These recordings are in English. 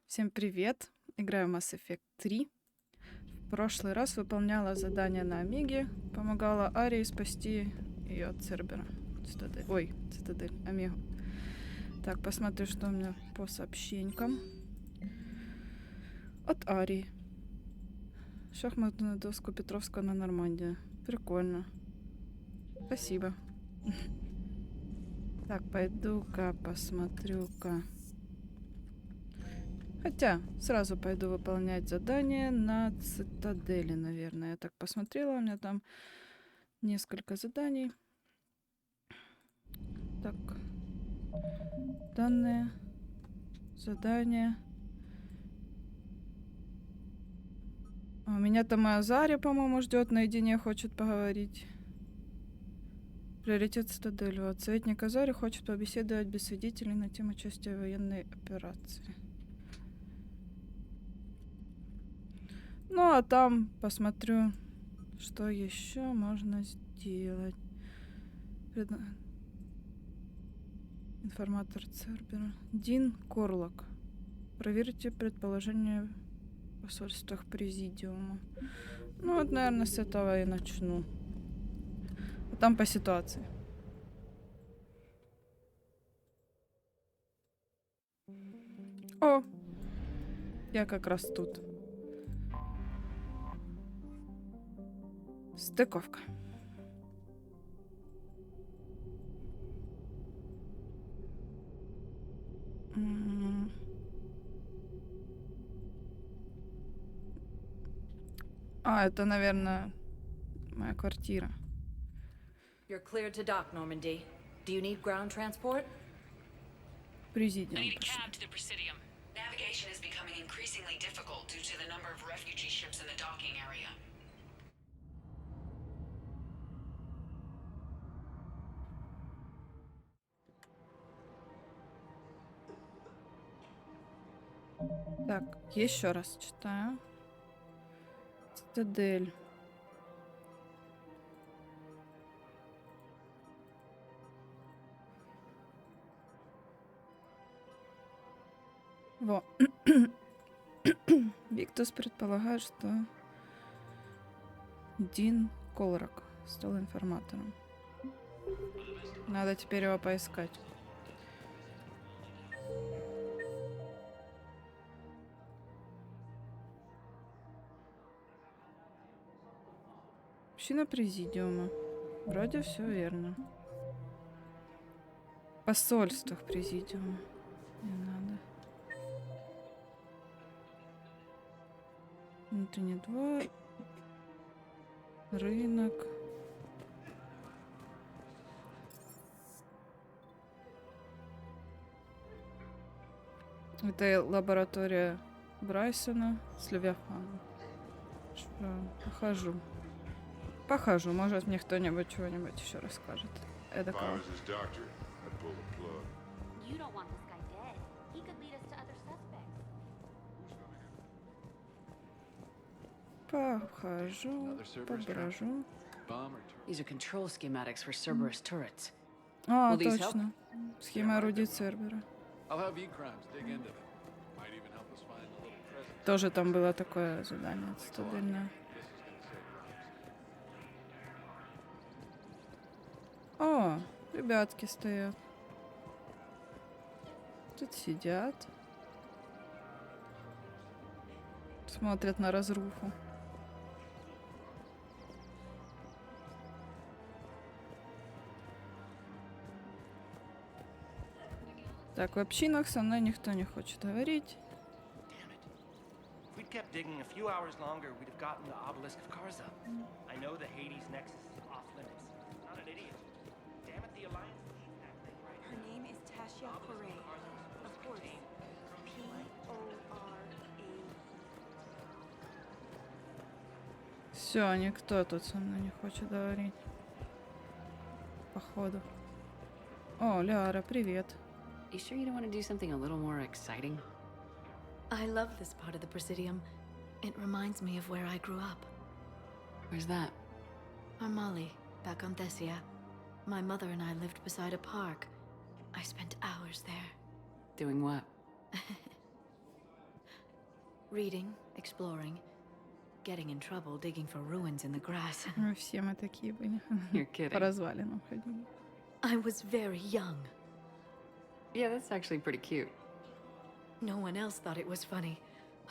Всем привет! Играю в Mass Effect 3. В прошлый раз выполняла задание на Омеге, помогала Арии спасти ее от Цербера. Цитадель. Ой, Цитадель, Омегу. Так, посмотрю, что у меня по сообщенькам. От Арии. Шахматную доску Петровского на Нормандии. Прикольно. Спасибо. Так, пойду-ка посмотрю-ка. Хотя, сразу пойду выполнять задание на Цитадели, наверное. Я так посмотрела, у меня там несколько заданий. Так. Данные. Задания. У меня там и Азария, по-моему, ждет наедине, хочет поговорить. Приоритет Цитадели. Вот советник Азари хочет побеседовать без свидетелей на тему участия в военной операции. Ну, а там посмотрю, что еще можно сделать. Информатор Цербера. Дин Корлок. Проверьте предположение в посольствах Президиума. Ну, вот, наверное, с этого и начну. А там по ситуации. О! Я как раз тут. Стыковка. А, это, наверное, моя квартира. You're cleared to dock, Normandy. Do you need ground transport? Президиум. I need a cab to the Presidium. Navigation is becoming increasingly difficult due to the number of refugee ships in the docking area. Так, еще раз читаю. Цитадель. Во. Виктус предполагает, что Дин Колрак стал информатором. Надо теперь его поискать. Община Президиума. Вроде все верно. В посольствах Президиума. Не надо. Внутренний двор. Рынок. Это лаборатория Брайсона с Левиафаном. Похожу. Похожу. Может, мне кто-нибудь чего-нибудь еще расскажет. Эдакого. You don't want this guy dead. He could lead us to other suspects. Похожу. Поброжу. These are control schematics for Cerberus turrets. А, Will these точно. Схема орудий Цербера. Тоже там было такое задание цитадельное. О, ребятки стоят. Тут сидят. Смотрят на разруху. Так, в общинах со мной никто не хочет говорить. Kept digging a few hours longer, we'd have gotten the obelisk of Karza. I know the Hades nexus is off limits. Not an idiot. Damn it, the Alliance needs that thing, right? Her name is Tasha Foray. Of course. P-O-R-A. Все, никто тут со мной не хочет говорить. Походу. О, Ляра, привет. You sure you don't want to do something a little more exciting? I love this part of the Presidium. It reminds me of where I grew up. Where's that? Armali, back on Thessia. My mother and I lived beside a park. I spent hours there. Doing what? Reading, exploring, getting in trouble digging for ruins in the grass. Все мы такие были. You're kidding. По развалинам ходили. I was very young. Yeah, that's actually pretty cute. No one else thought it was funny.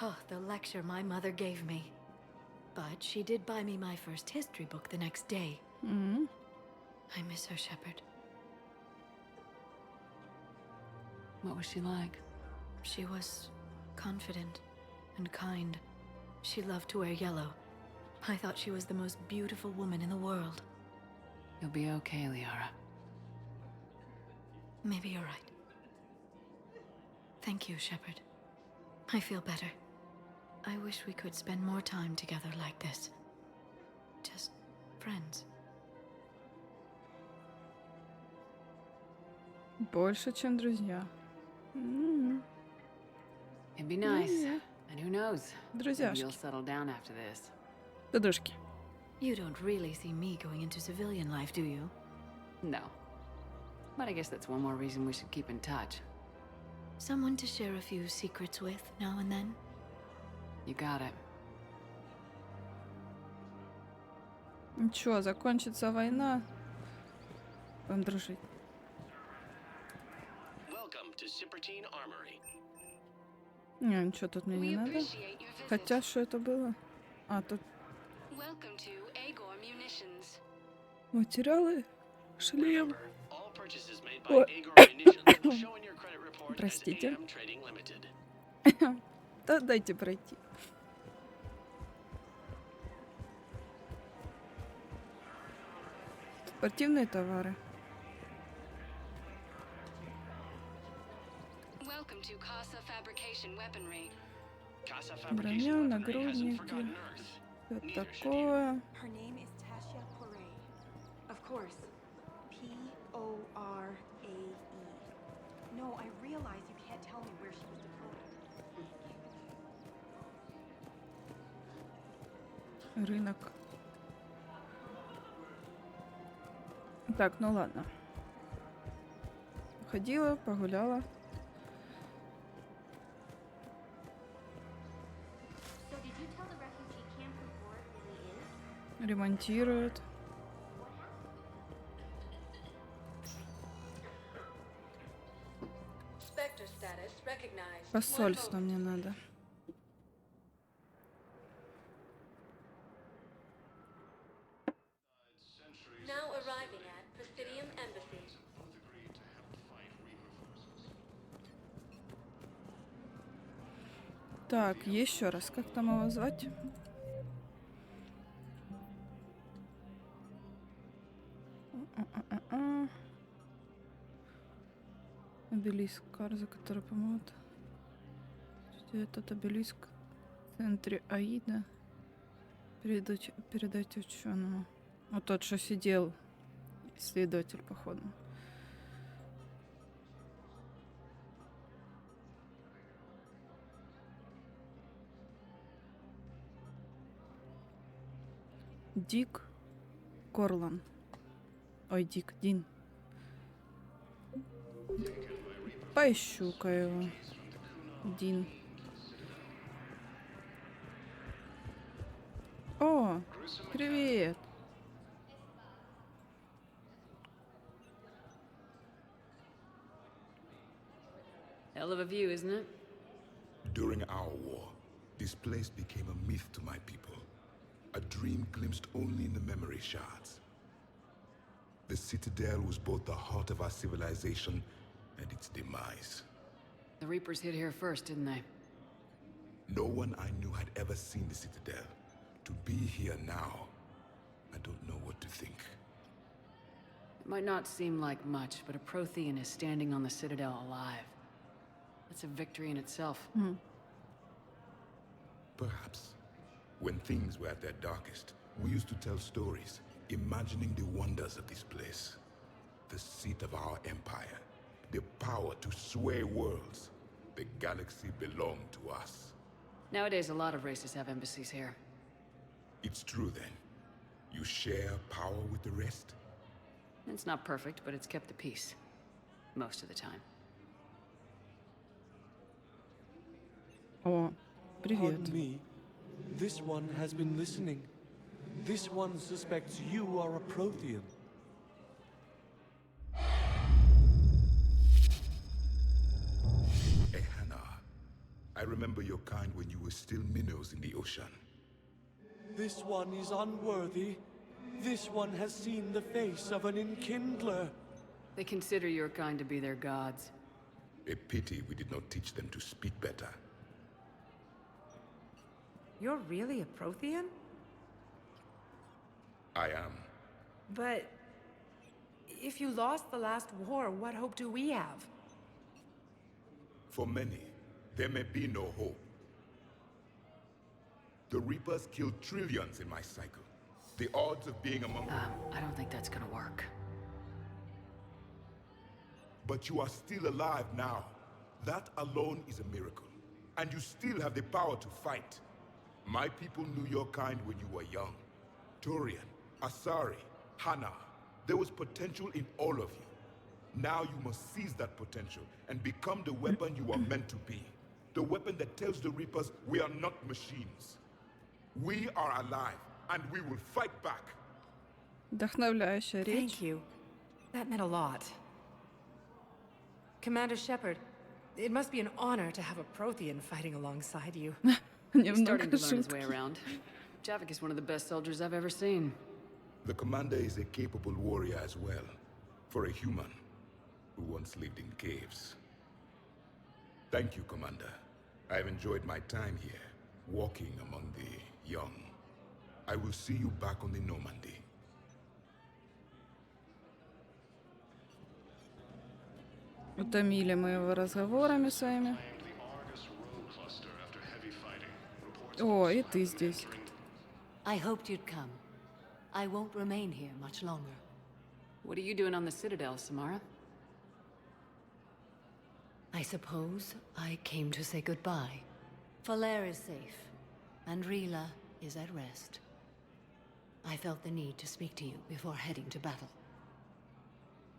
Oh, the lecture my mother gave me. But she did buy me my first history book the next day. М. I miss her, Shepard. What was she like? She was confident and kind. She loved to wear yellow. I thought she was the most beautiful woman in the world. You'll be okay, Liara. Maybe you're right. Thank you, Shepard. I feel better. I wish we could spend more time together like this. Just friends. Больше, чем друзья. М. It'd be nice. And who knows? Maybe Друзьяшки. you'll settle down after this. Подружки. You don't really see me going into civilian life, do you? No. But I guess that's one more reason we should keep in touch. Someone to share a few secrets with now and then? You got it. Ничего, закончится война. Будем дружить. Welcome to Cypertine Armory. Не, ничего тут мне не We надо. appreciate your visit. Хотя, что это было? А, тут Welcome to Agor Munitions. материалы. Шлем. Remember, all purchases made by Ой. Agor Munitions will show in your credit report as Простите. AM Trading Limited. Да дайте пройти. Спортивные товары. Welcome to Casa Fabrication Weaponry. Casa Броня, Fabrication Weaponry hasn't нагрудники. forgotten Earth. Что Neither should you. такое? Her name is Tasha Poray. Of course. P-O-R-A-E. No, I realize you can't tell me where she was deployed. Рынок. Так, ну ладно. Ходила, погуляла. So did you tell the refugee camp who Boris really is? Ремонтирует. Spectre status recognized. Посольство мне надо. Now arriving at Presidium Embassy. Так, еще раз. Как там его звать? А-а-а-а. Обелиск Карза, который поможет. Этот обелиск в центре Аида. Передать ученому. Вот тот, что сидел. Исследователь, походу. Дик Корлан. Ой, Дик, Дин. Поищу-ка его. Дин. О, привет. Hell of a view, isn't it? During our war, this place became a myth to my people. A dream glimpsed only in the memory shards. The Citadel was both the heart of our civilization and its demise. The Reapers hit here first, didn't they? No one I knew had ever seen the Citadel. To be here now, I don't know what to think. It might not seem like much, but a Prothean is standing on the Citadel alive. That's a victory in itself. Perhaps. When things were at their darkest, we used to tell stories, imagining the wonders of this place. The seat of our empire, the power to sway worlds. The galaxy belonged to us. Nowadays, a lot of races have embassies here. It's true then. You share power with the rest? It's not perfect, but it's kept the peace. Most of the time. О, Привет. Pardon me. This one has been listening. This one suspects you are a Prothean. Hey, Hannah. I remember your kind when you were still minnows in the ocean. This one is unworthy. This one has seen the face of an enkindler. They consider your kind to be their gods. A pity we did not teach them to speak better. You're really a Prothean? I am. But if you lost the last war, what hope do we have? For many, there may be no hope. The Reapers killed trillions in my cycle. The odds of being among them. I don't think that's gonna work. But you are still alive now. That alone is a miracle. And you still have the power to fight. My people knew your kind when you were young. Turian, Asari, Hannah. There was potential in all of you. Now you must seize that potential and become the weapon you are meant to be. The weapon that tells the Reapers we are not machines. We are alive, and we will fight back. Вдохновляющая речь. Thank you. That meant a lot. Commander Shepard, it must be an honor to have a Prothean fighting alongside you. He's starting Немного to learn his way шутки. around. Javik is one of the best soldiers I've ever seen. The commander is a capable warrior as well, for a human who once lived in caves. Thank you, Commander. I've enjoyed my time here, walking among the young. I will see you back on the Normandy. Утомили мы его разговорами своими. О, и ты здесь. I hoped you'd come. I won't remain here much longer. What are you doing on the Citadel, Samara? I suppose I came to say goodbye. Falair is safe, and Rila is at rest. I felt the need to speak to you before heading to battle.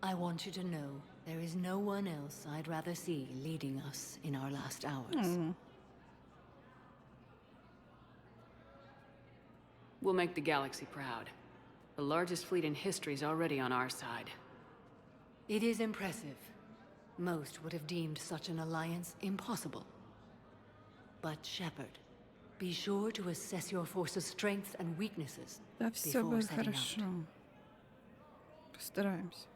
I want you to know there is no one else I'd rather see leading us in our last hours. We'll make the galaxy proud. The largest fleet in history is already on our side. It is impressive. Most would have deemed such an alliance impossible. But Shepard, be sure to assess your force's strengths and weaknesses Да все before будет setting хорошо. out. Постараемся.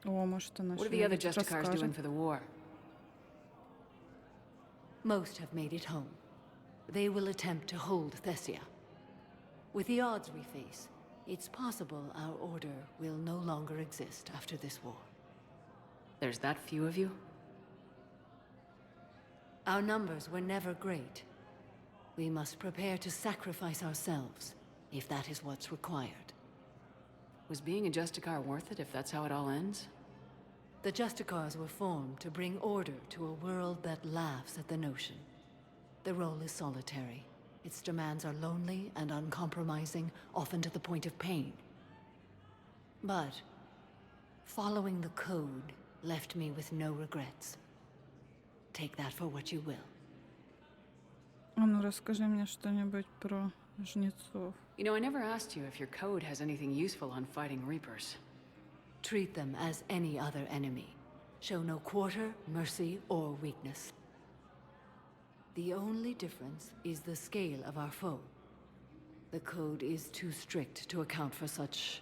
О, может, она What are the other что-нибудь Justicars doing расскажет. for the war? Most have made it home. They will attempt to hold Thessia. With the odds we face, it's possible our order will no longer exist after this war. There's that few of you? Our numbers were never great. We must prepare to sacrifice ourselves, if that is what's required. Was being a Justicar worth it if that's how it all ends? The Justicars were formed to bring order to a world that laughs at the notion. The role is solitary. Its demands are lonely and uncompromising, often to the point of pain. But following the code left me with no regrets. Take that for what you will. А ну расскажи мне что-нибудь про жнецов. You know, I never asked you if your code has anything useful on fighting Reapers. Treat them as any other enemy. Show no quarter, mercy, or weakness. The only difference is the scale of our foe. The code is too strict to account for such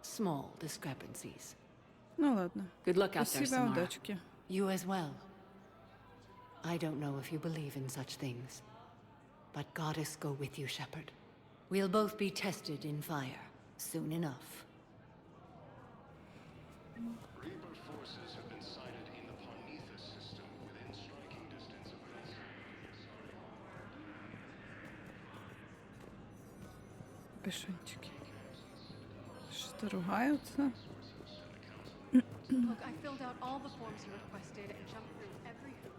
small discrepancies. Ну ладно. Good luck out there, Спасибо, Samara. удачки. You as well. I don't know if you believe in such things, but Goddess go with you, Shepard. We'll both be tested in fire, soon enough. Reaper forces have been sighted in the Parnithus system within striking distance of Earth. Пешончики. Что ругаются? Look, I filled out all the forms you requested and jumped through every hoop.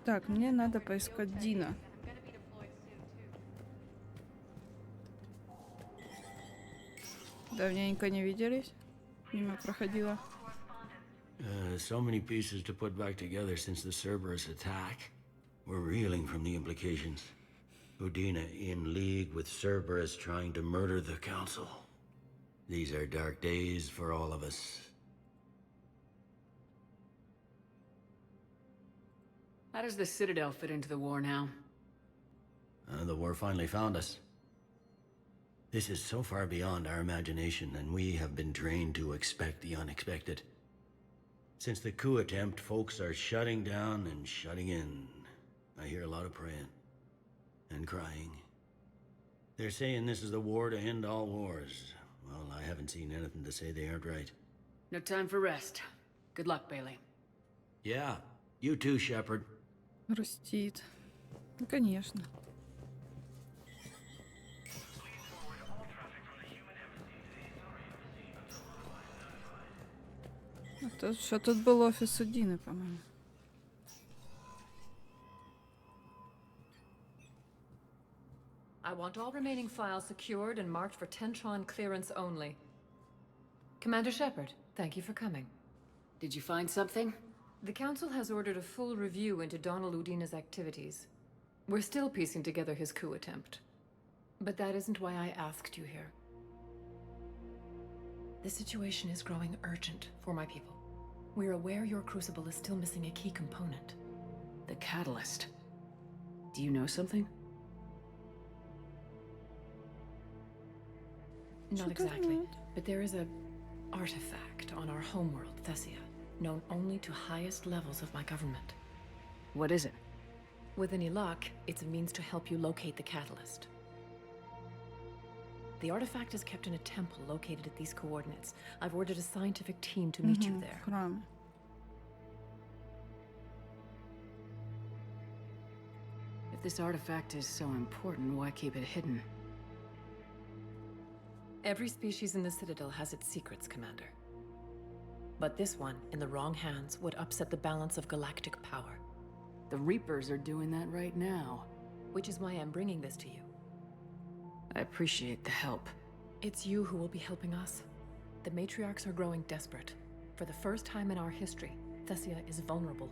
Так, мне надо поискать Дина. I'm gonna be deployed soon, too. Давненько не виделись. Мимо проходила. So many pieces to put back together since the Cerberus attack. We're reeling from the implications. Udina in league with Cerberus trying to murder the Council. These are dark days for all of us. How does the Citadel fit into the war now? The war finally found us. This is so far beyond our imagination, and we have been trained to expect the unexpected. Since the coup attempt, folks are shutting down and shutting in. I hear a lot of praying and crying. They're saying this is the war to end all wars. Well, I haven't seen anything to say they aren't right. No time for rest. Good luck, Bailey. Yeah, you too, Shepard. Растит. Ну, конечно. Що тут був офіс Удіни, по-моєму. I want all remaining files secured and marked for Tentron clearance only. Commander Shepard, thank you for coming. Did you find something? The Council has ordered a full review into Donald Udina's activities. We're still piecing together his coup attempt. But that isn't why I asked you here. The situation is growing urgent for my people. We're aware your crucible is still missing a key component. The catalyst. Do you know something? Not exactly, but there is a artifact on our homeworld, Thessia, known only to highest levels of my government. What is it? With any luck, it's a means to help you locate the catalyst. The artifact is kept in a temple located at these coordinates. I've ordered a scientific team to meet you there. Храм. If this artifact is so important, why keep it hidden? Every species in the Citadel has its secrets, Commander. But this one, in the wrong hands, would upset the balance of galactic power. The Reapers are doing that right now. Which is why I'm bringing this to you. I appreciate the help. It's you who will be helping us. The matriarchs are growing desperate. For the first time in our history, Thessia is vulnerable.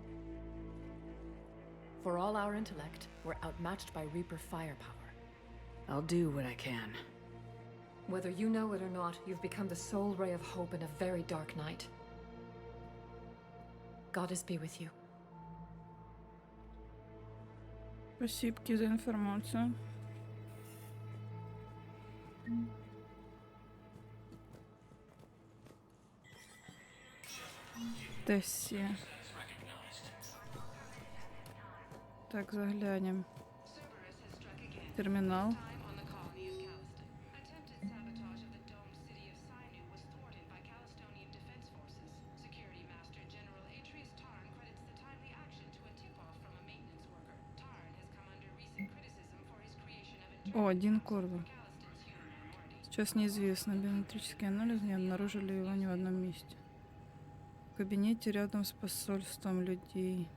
For all our intellect, we're outmatched by Reaper firepower. I'll do what I can. Whether you know it or not, you've become the sole ray of hope in a very dark night. Goddess be with you. Спасибо за информацию. Тесsia. Так, заглянем. Терминал. О, один Корвин. Сейчас неизвестно. Биометрический анализ не обнаружили его ни в одном месте. В кабинете рядом с посольством людей.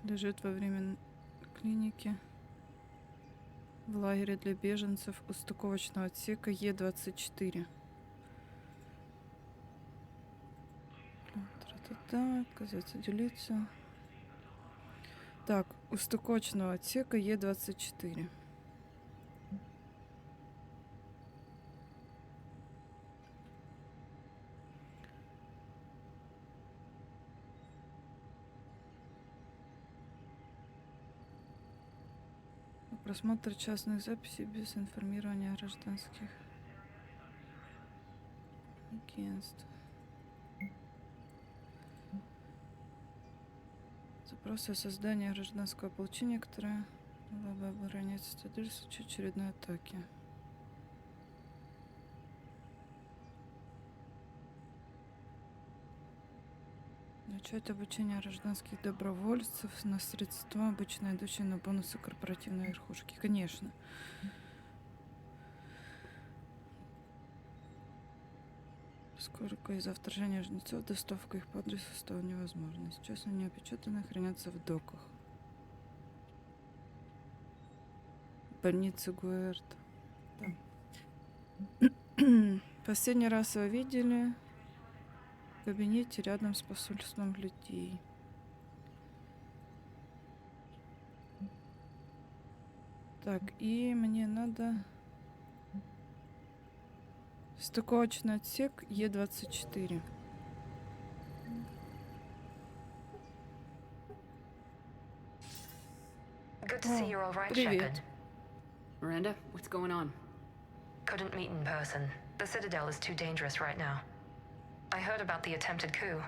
Лежит во время клиники в лагере для беженцев у стыковочного отсека Е-24. Тра-та-та, отказаться делиться. Так, у стыковочного отсека Е-24. Просмотр частных записей без информирования гражданских агентств. Запросы о создании гражданского ополчения, которое было бы оборонять Цитадель в случае очередной атаки. Начать обучение гражданских добровольцев на средства, обычно идущие на бонусы корпоративной верхушки. Конечно. Поскольку из-за вторжения жнецов доставка их по адресу стала невозможной. Сейчас они опечатаны, хранятся в доках. Больница Гуэрт. Да. Последний раз его видели в кабинете рядом с посольством людей. Так, и мне надо стыковочный отсек Е24. Good to see you're all right, Привет. Shepard. Miranda, what's going on? Couldn't meet in person. The Citadel is too dangerous right now. I heard about the attempted coup.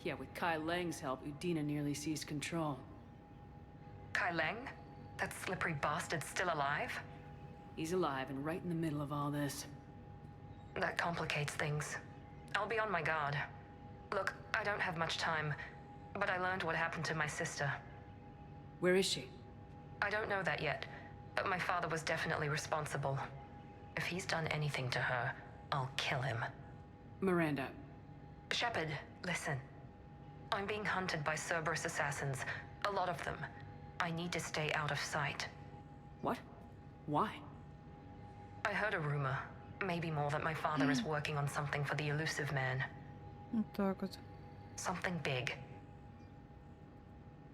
Yeah, with Kai Lang's help, Udina nearly seized control. Kai Leng? That slippery bastard's still alive? He's alive and right in the middle of all this. That complicates things. I'll be on my guard. Look, I don't have much time, but I learned what happened to my sister. Where is she? I don't know that yet, but my father was definitely responsible. If he's done anything to her, I'll kill him. Miranda. Shepard, listen. I'm being hunted by Cerberus assassins. A lot of them. I need to stay out of sight. What? Why? I heard a rumor. Maybe more that my father is working on something for the elusive man. Вот так вот. Something big.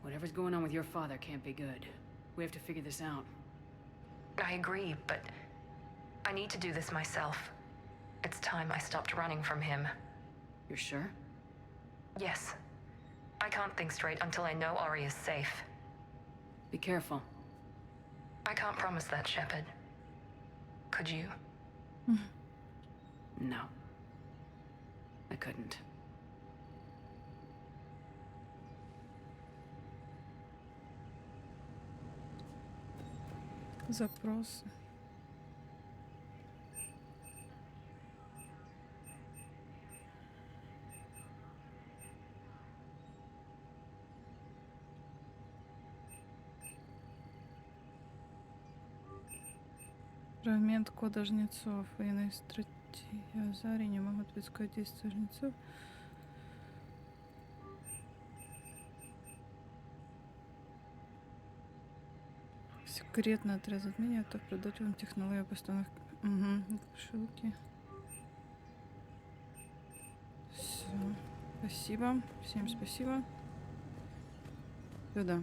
Whatever's going on with your father can't be good. We have to figure this out. I agree, but I need to do this myself. It's time I stopped running from him. You're sure? Yes. I can't think straight until I know Ari is safe. Be careful. I can't promise that, Shepard. Could you? No. I couldn't. Запрос. Фрагмент кода жнецов. Военные стратегии Азари не могут предсказать действия жнецов. Секретный отряд затмения, это предателям технологии постановки. Угу, шутки. Все. Спасибо. Всем спасибо. Сюда.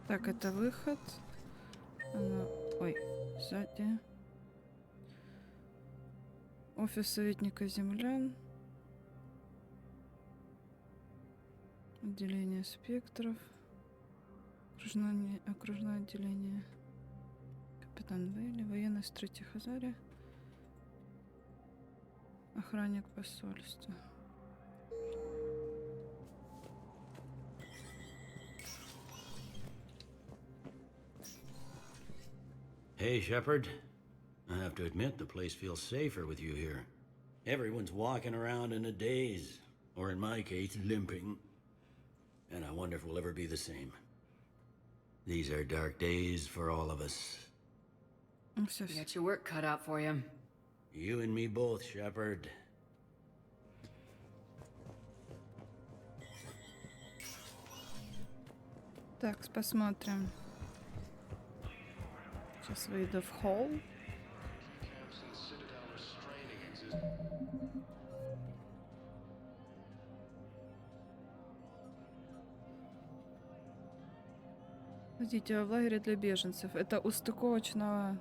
Так, это выход. Она... Ой, сзади. Офис советника землян. Отделение спектров. Окружное отделение. Капитан Вейли. Военный стратег Азари. Охранник посольства. Hey, Shepard. I have to admit, the place feels safer with you here. Everyone's walking around in a daze, or in my case, limping. And I wonder if we'll ever be the same. These are dark days for all of us. You got your work cut out for you. You and me both, Shepard. Так, посмотрим. Сейчас выйду в холл. Подождите, в лагере для беженцев. Это у стыковочного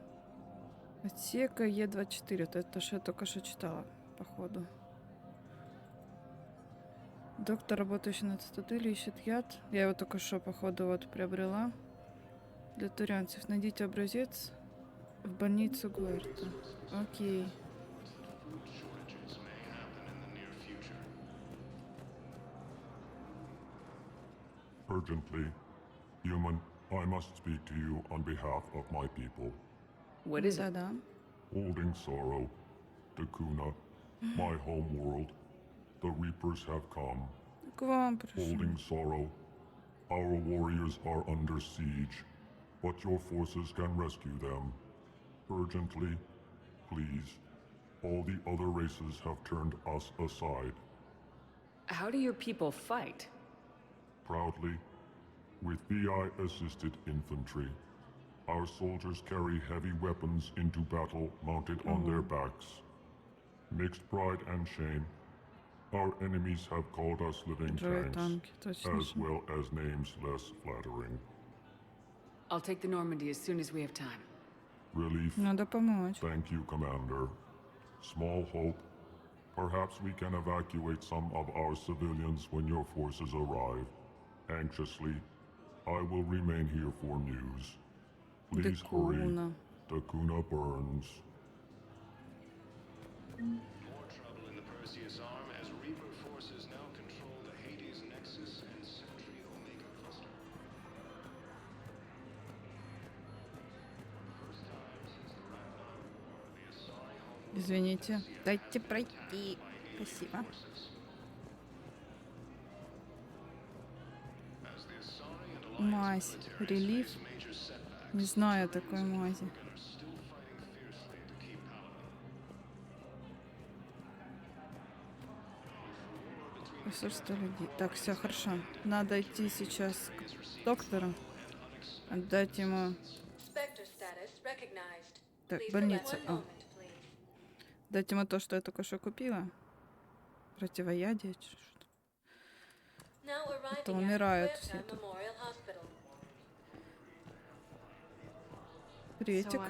отсека Е24. Это то, что я только что читала, походу. Доктор, работающий на Цитадели, ищет яд. Я его только что, походу, вот приобрела. Для турианцев. Найдите образец в больницу Гуэрта. Окей. Urgently, human, I must speak to you on behalf of my people. What is it? Holding sorrow, Dakuna, my home world, the Reapers have come. К вам прошу. Holding sorrow, our warriors are under siege, but your forces can rescue them. Urgently, please, all the other races have turned us aside. How do your people fight? Proudly, with VI-assisted infantry. Our soldiers carry heavy weapons into battle mounted on their backs. Mixed pride and shame, our enemies have called us living tanks, as well as names less flattering. I'll take the Normandy as soon as we have time. Relief. Надо помочь. Thank you, Commander. Small hope. Perhaps we can evacuate some of our civilians when your forces arrive. Anxiously, I will remain here for news. Please hurry. The Kuna burns. More trouble in the Perseus arm as Reaper forces now control the Hades Nexus and Sentry Omega cluster. First time since the Ragnarok War, the Asari homeworld. Извините, дайте пройти. Спасибо. Мазь. Релиф. Не знаю такой мази. Присутствие людей. Так, все хорошо. Надо идти сейчас к доктору. Отдать ему... Так, больница. Дать ему то, что я только что купила. Противоядие. А то умирают все тут. Приветик.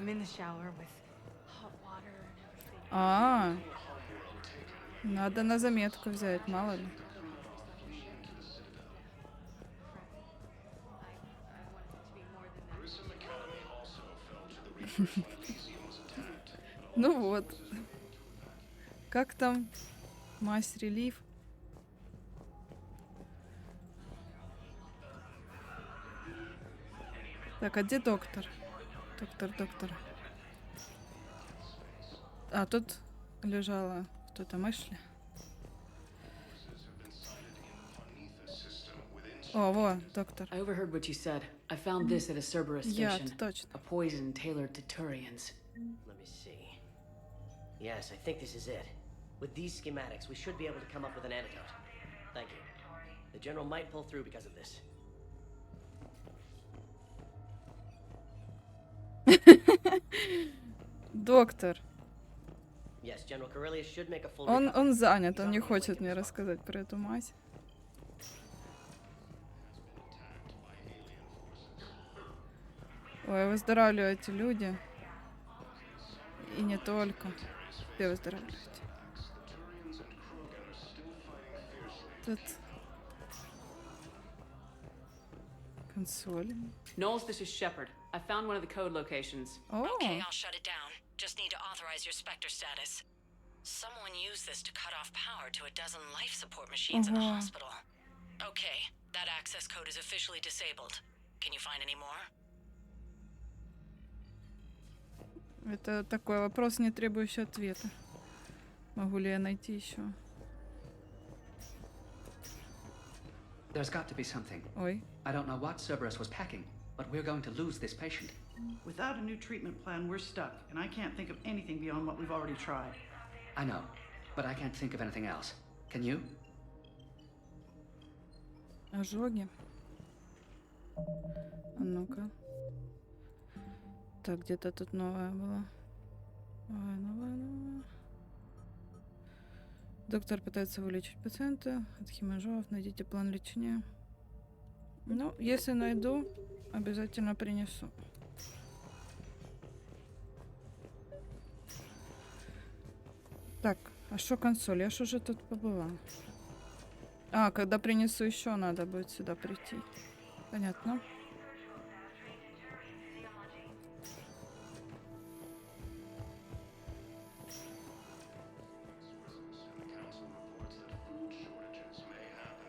Надо на заметку взять, мало ли. Ну вот. Как там? Мазь релиф. Так, а где доктор? Доктор. А, тут лежала кто-то мышля. О, во, доктор. I overheard what you said. I found this at a Cerberus station. точно. A poison tailored to Turians. Let me see. Yes, I think this is it. With these schematics, we should be able to come up with an antidote. Thank you. The General might pull through because of this. Доктор. Yes, General Corellius should make a full Он занят, он не хочет мне рассказать про эту мазь. Ой, выздоравливайте, люди. И не только. Где выздоравливаете? Тут... Консоль. Knowles, this is Shepard. I found one of the code locations. Oh. Okay, I'll shut it down. Just need to authorize your Spectre status. Someone used this to cut off power to a dozen life support machines in the hospital. Okay, that access code is officially disabled. Can you find any more? Это такой вопрос, не требующий ответа. Могу ли я найти еще? There's got to be something. Ой. I don't know what Cerberus was packing, but we're going to lose this patient. Without a new treatment plan, we're stuck, and I can't think of anything beyond what we've already tried. I know, but I can't think of anything else. Can you? Ожоги. А ну-ка. Так, где-то тут новая была. Новая. Доктор пытается вылечить пациента от химожогов. Найдите план лечения. Ну, если найду, обязательно принесу. Так, а что консоль? Я ж уже тут побыла. А, когда принесу еще, надо будет сюда прийти. Понятно.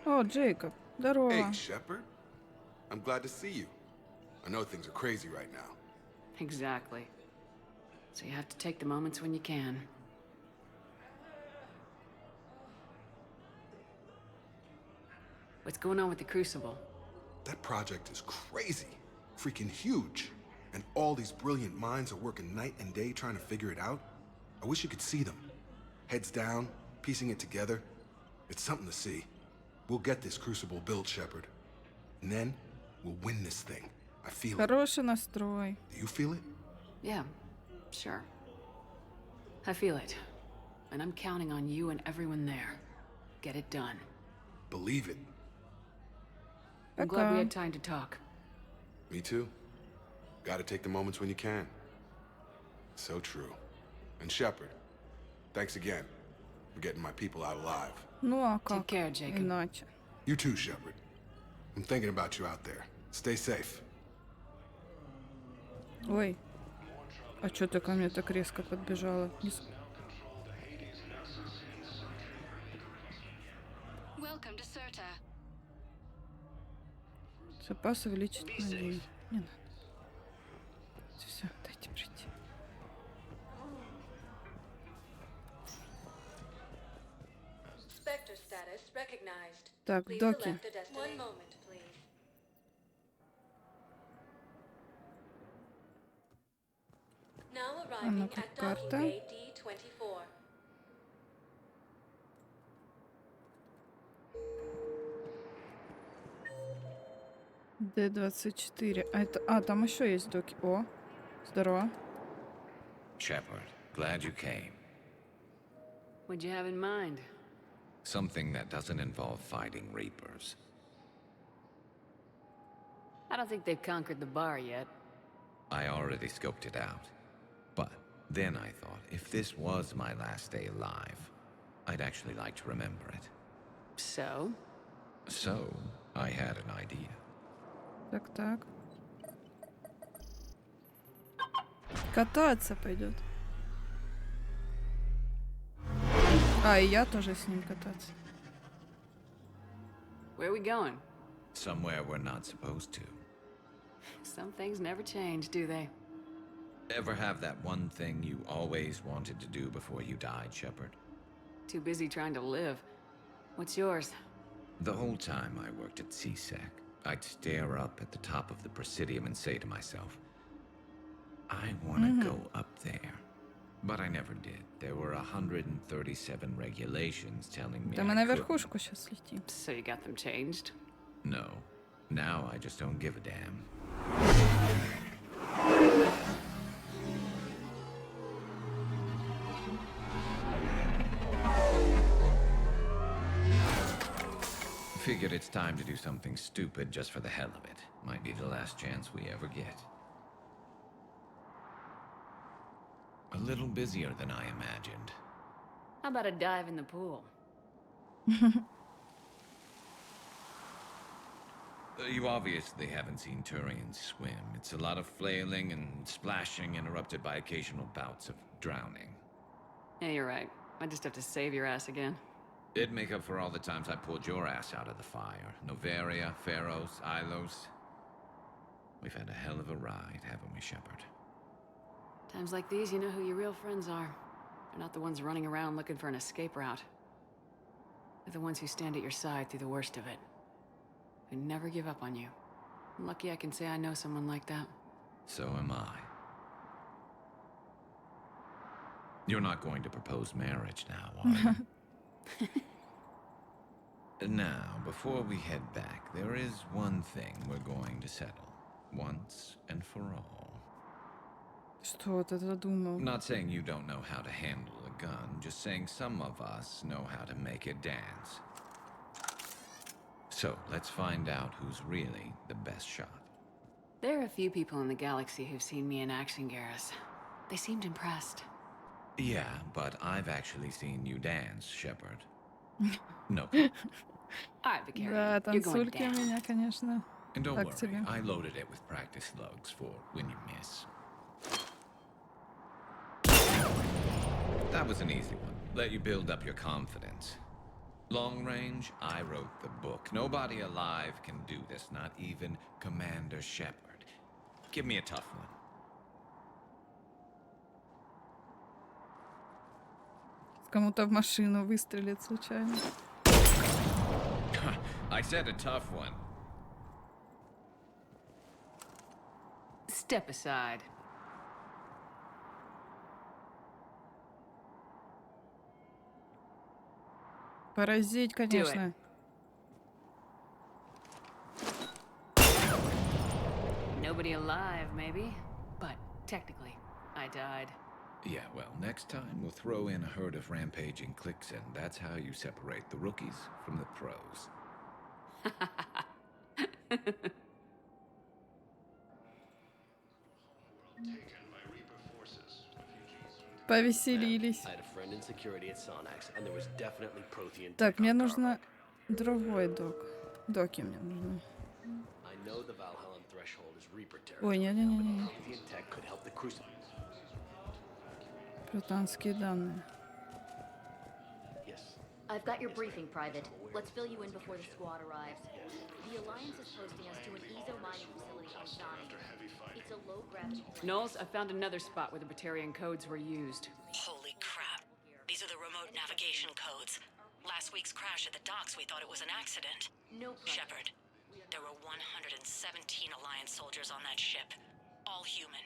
О, Джейкоб, здорово. Hey, Shepard. I'm glad to see you. I know things are crazy right now. Exactly. So you have to take the moments when you can. What's going on with the Crucible? That project is crazy. Freaking huge. And all these brilliant minds are working night and day trying to figure it out. I wish you could see them. heads down, piecing it together. It's something to see. We'll get this crucible built, Shepard. And then we'll win this thing. I feel it. Хороший настрой. Do you feel it? Yeah, sure. I feel it. And I'm counting on you and everyone there. Get it done. Believe it. I'm glad we had time to talk. Me too. Gotta take the moments when you can. So true. And Shepard, thanks again for getting my people out alive. Ну а Take как care, Jacob. иначе? You too, Shepard. I'm thinking about you out there. Stay safe. Ой. А чё ты ко мне так резко подбежала? Welcome to Serta. Запас увеличить на 9. Не надо. Все, дайте пройти. Spectre status recognized. Так, Please доки. select a destination. One moment, please. Now А arriving ну-ка, at карта. WAD-24. Д-24. А это... А, там еще есть доки. О, здорово. Shepard, glad you came. What'd you have in mind? Something that doesn't involve fighting Reapers. I don't think they've conquered the bar yet. I already scoped it out. But then I thought, if this was my last day alive, I'd actually like to remember it. So? So, I had an idea. Так. Кататься пойдет. А, и я тоже с ним кататься. Where are we going? Somewhere we're not supposed to. Some things never change, do they? Ever have that one thing you always wanted to do before you died, Shepard? Too busy trying to live. What's yours? The whole time I worked at CSEC, I'd stare up at the top of the Presidium and say to myself, I want to go up there. But I never did. There were 137 regulations telling me Да мы I на couldn't. верхушку сейчас летим. So you got them changed? No. Now I just don't give a damn. Figured it's time to do something stupid just for the hell of it. Might be the last chance we ever get. A little busier than I imagined. How about a dive in the pool? You obviously haven't seen Turians swim. It's a lot of flailing and splashing interrupted by occasional bouts of drowning. Yeah, you're right. I just have to save your ass again. It'd make up for all the times I pulled your ass out of the fire. Novaria, Pharos, Ilos. We've had a hell of a ride, haven't we, Shepard? Times like these, you know who your real friends are. They're not the ones running around looking for an escape route. They're the ones who stand at your side through the worst of it. Who never give up on you. I'm lucky I can say I know someone like that. So am I. You're not going to propose marriage now, are you? Now, before we head back, there is one thing we're going to settle. Once and for all. Что ты задумал? Not saying you don't know how to handle a gun, just saying some of us know how to make it dance. So, let's find out who's really the best shot. There are a few people in the galaxy who've seen me in action, Garrus. They seemed impressed. Yeah, but I've actually seen you dance, Shepard. No. Alright, Vicarian, Да, you're going танцульки у down. меня, конечно. And don't Так worry, себе. I loaded it with practice slugs for when you miss. That was an easy one. Let you build up your confidence. Long range, I wrote the book. Nobody alive can do this, not even Commander Shepard. Give me a tough one. Кому-то в машину выстрелит случайно. I said a tough one. Step aside. Поразить, конечно. Nobody alive, maybe, but technically, I died. Yeah, well, next time we'll throw in a herd of rampaging cliques, and that's how you separate the rookies from the pros. Повеселились. Так, мне нужно другой док. Доки мне нужны. Ой, не-не-не. Британские данные. I've got your briefing, Private. Let's fill you in before the squad arrives. The Alliance is posting us to an EZO mining facility on Donnie. It's a low-gravity... Knowles, I found another spot where the Batarian codes were used. Holy crap. These are the remote navigation codes. Last week's crash at the docks, we thought it was an accident. No problem. Shepard, there were 117 Alliance soldiers on that ship. All human.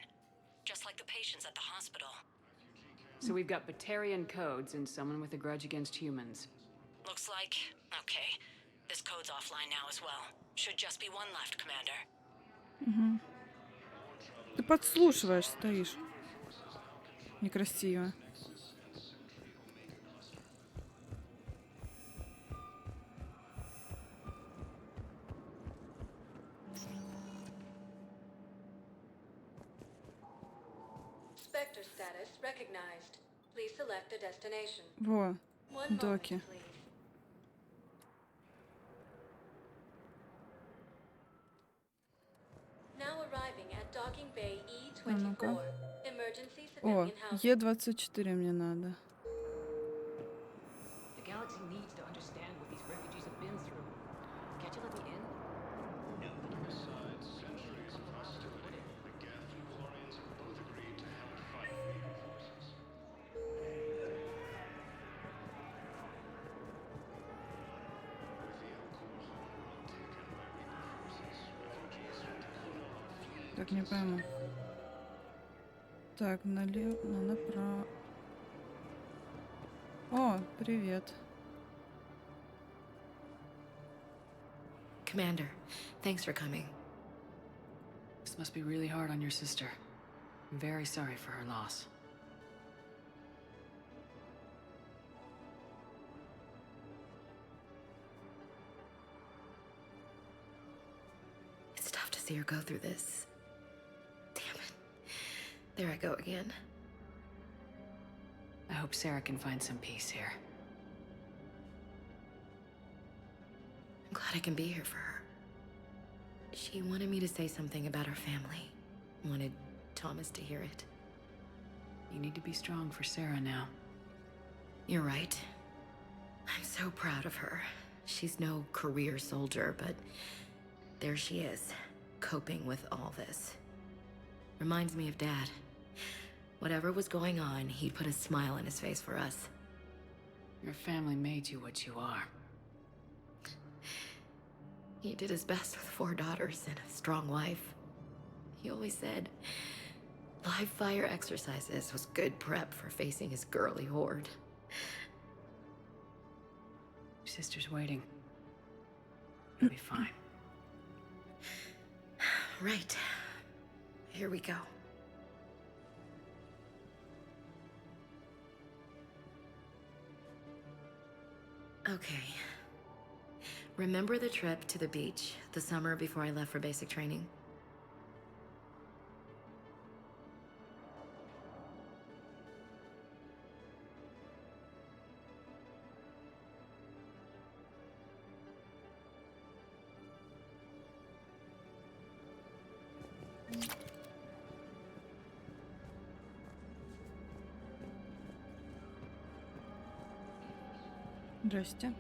Just like the patients at the hospital. So we've got Batarian codes and someone with a grudge against humans. Looks like... Okay. This code's offline now as well. Should just be one left, Commander. Угу. Ты подслушиваешь, стоишь. Некрасиво. Spectre status recognized. Please select a destination. Во, доки. Now arriving at docking bay E24. Emergency О, civilian house. Е24 мне надо. The galaxy needs to understand what these refugees have been through. Can't you let me in? No. Besides centuries of hostility, the Geth and Quarians have both agreed to help fight Reaper forces. With the Elcor homeworld taken by Reaper forces, refugees from Dakota are fleeing. Так, не пойму. Так, налево, направо. О, привет. Commander, thanks for coming. This must be really hard on your sister. I'm very sorry for her loss. It's tough to see her go through this. Damn it. There I go again. I hope Sarah can find some peace here. I'm glad I can be here for her. She wanted me to say something about her family. Wanted Thomas to hear it. You need to be strong for Sarah now. You're right. I'm so proud of her. She's no career soldier, but there she is, coping with all this. Reminds me of Dad. Whatever was going on, he'd put a smile on his face for us. Your family made you what you are. He did his best with 4 daughters and a strong wife. He always said live fire exercises was good prep for facing his girly horde. Your sister's waiting. You'll be fine. Right. Here we go. Okay. Remember the trip to the beach the summer before I left for basic training? Здрасте.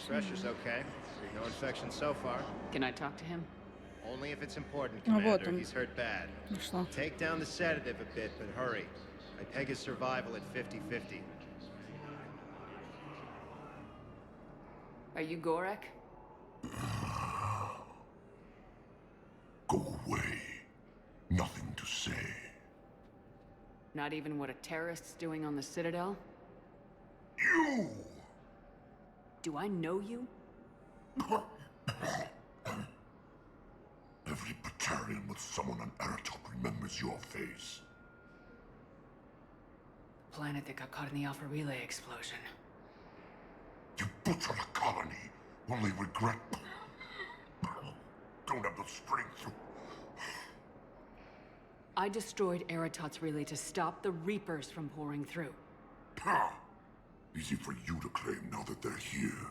Pressure's okay. No infection so far. Can I talk to him? Only if it's important, А вот Commander. он. He's hurt bad. Нашла. Take down the sedative a bit, but hurry. I peg his survival at 50-50. Are you Gorek? Go away. Nothing to say. Not even what a terrorist's doing on the Citadel? You! Do I know you? Every battalion with someone on Aratok remembers your face. The planet that got caught in the Alpha Relay explosion. You butchered a colony, only regret. Don't have the strength to... I destroyed Eratot's relay to stop the Reapers from pouring through. Ha! Easy for you to claim now that they're here.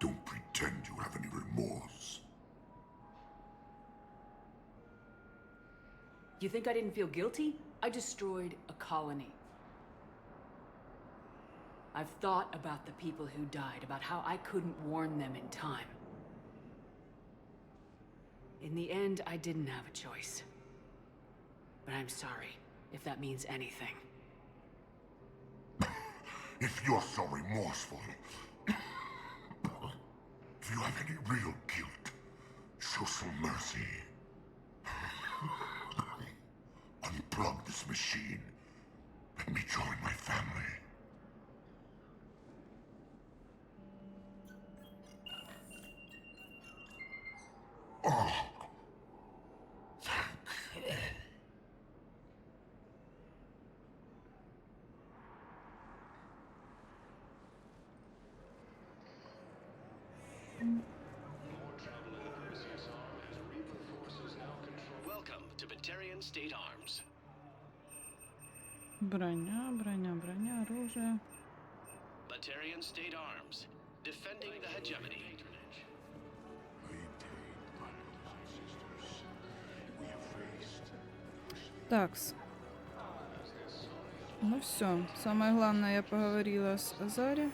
Don't pretend you have any remorse. You think I didn't feel guilty? I destroyed a colony. I've thought about the people who died, about how I couldn't warn them in time. In the end, I didn't have a choice. But I'm sorry, if that means anything. If you're so remorseful, if you have any real guilt, show some mercy. Unplug this machine. Let me join my family. Oh. Welcome to Batarian State Arms. Броня, броня, броня, оружие. Batarian State Arms, defending the hegemony. Такс. Ну все. Самое главное, я поговорила с Азари.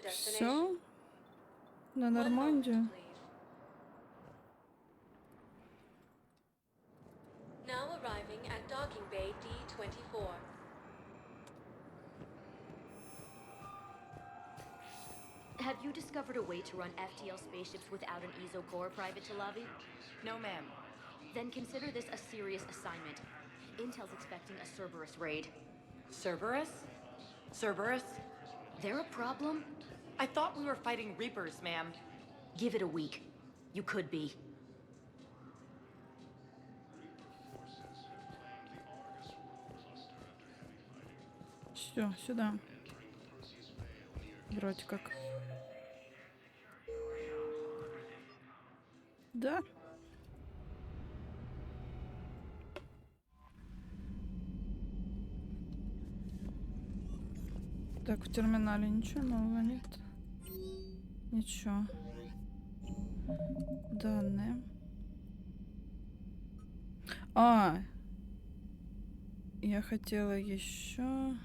Все. На Нормандию. Now arriving at docking bay D-24. Have you discovered a way to run FTL spaceships without an ESO core, Private Talavi? No, ma'am. Then consider this a serious assignment. Intel's expecting a Cerberus raid. Cerberus? Cerberus? They're a problem? I thought we were fighting Reapers, ma'am. Give it a week. You could be. Все, сюда. Вроде как. Да. Так, в терминале ничего нового нет. Ничего. Данные. Я хотела еще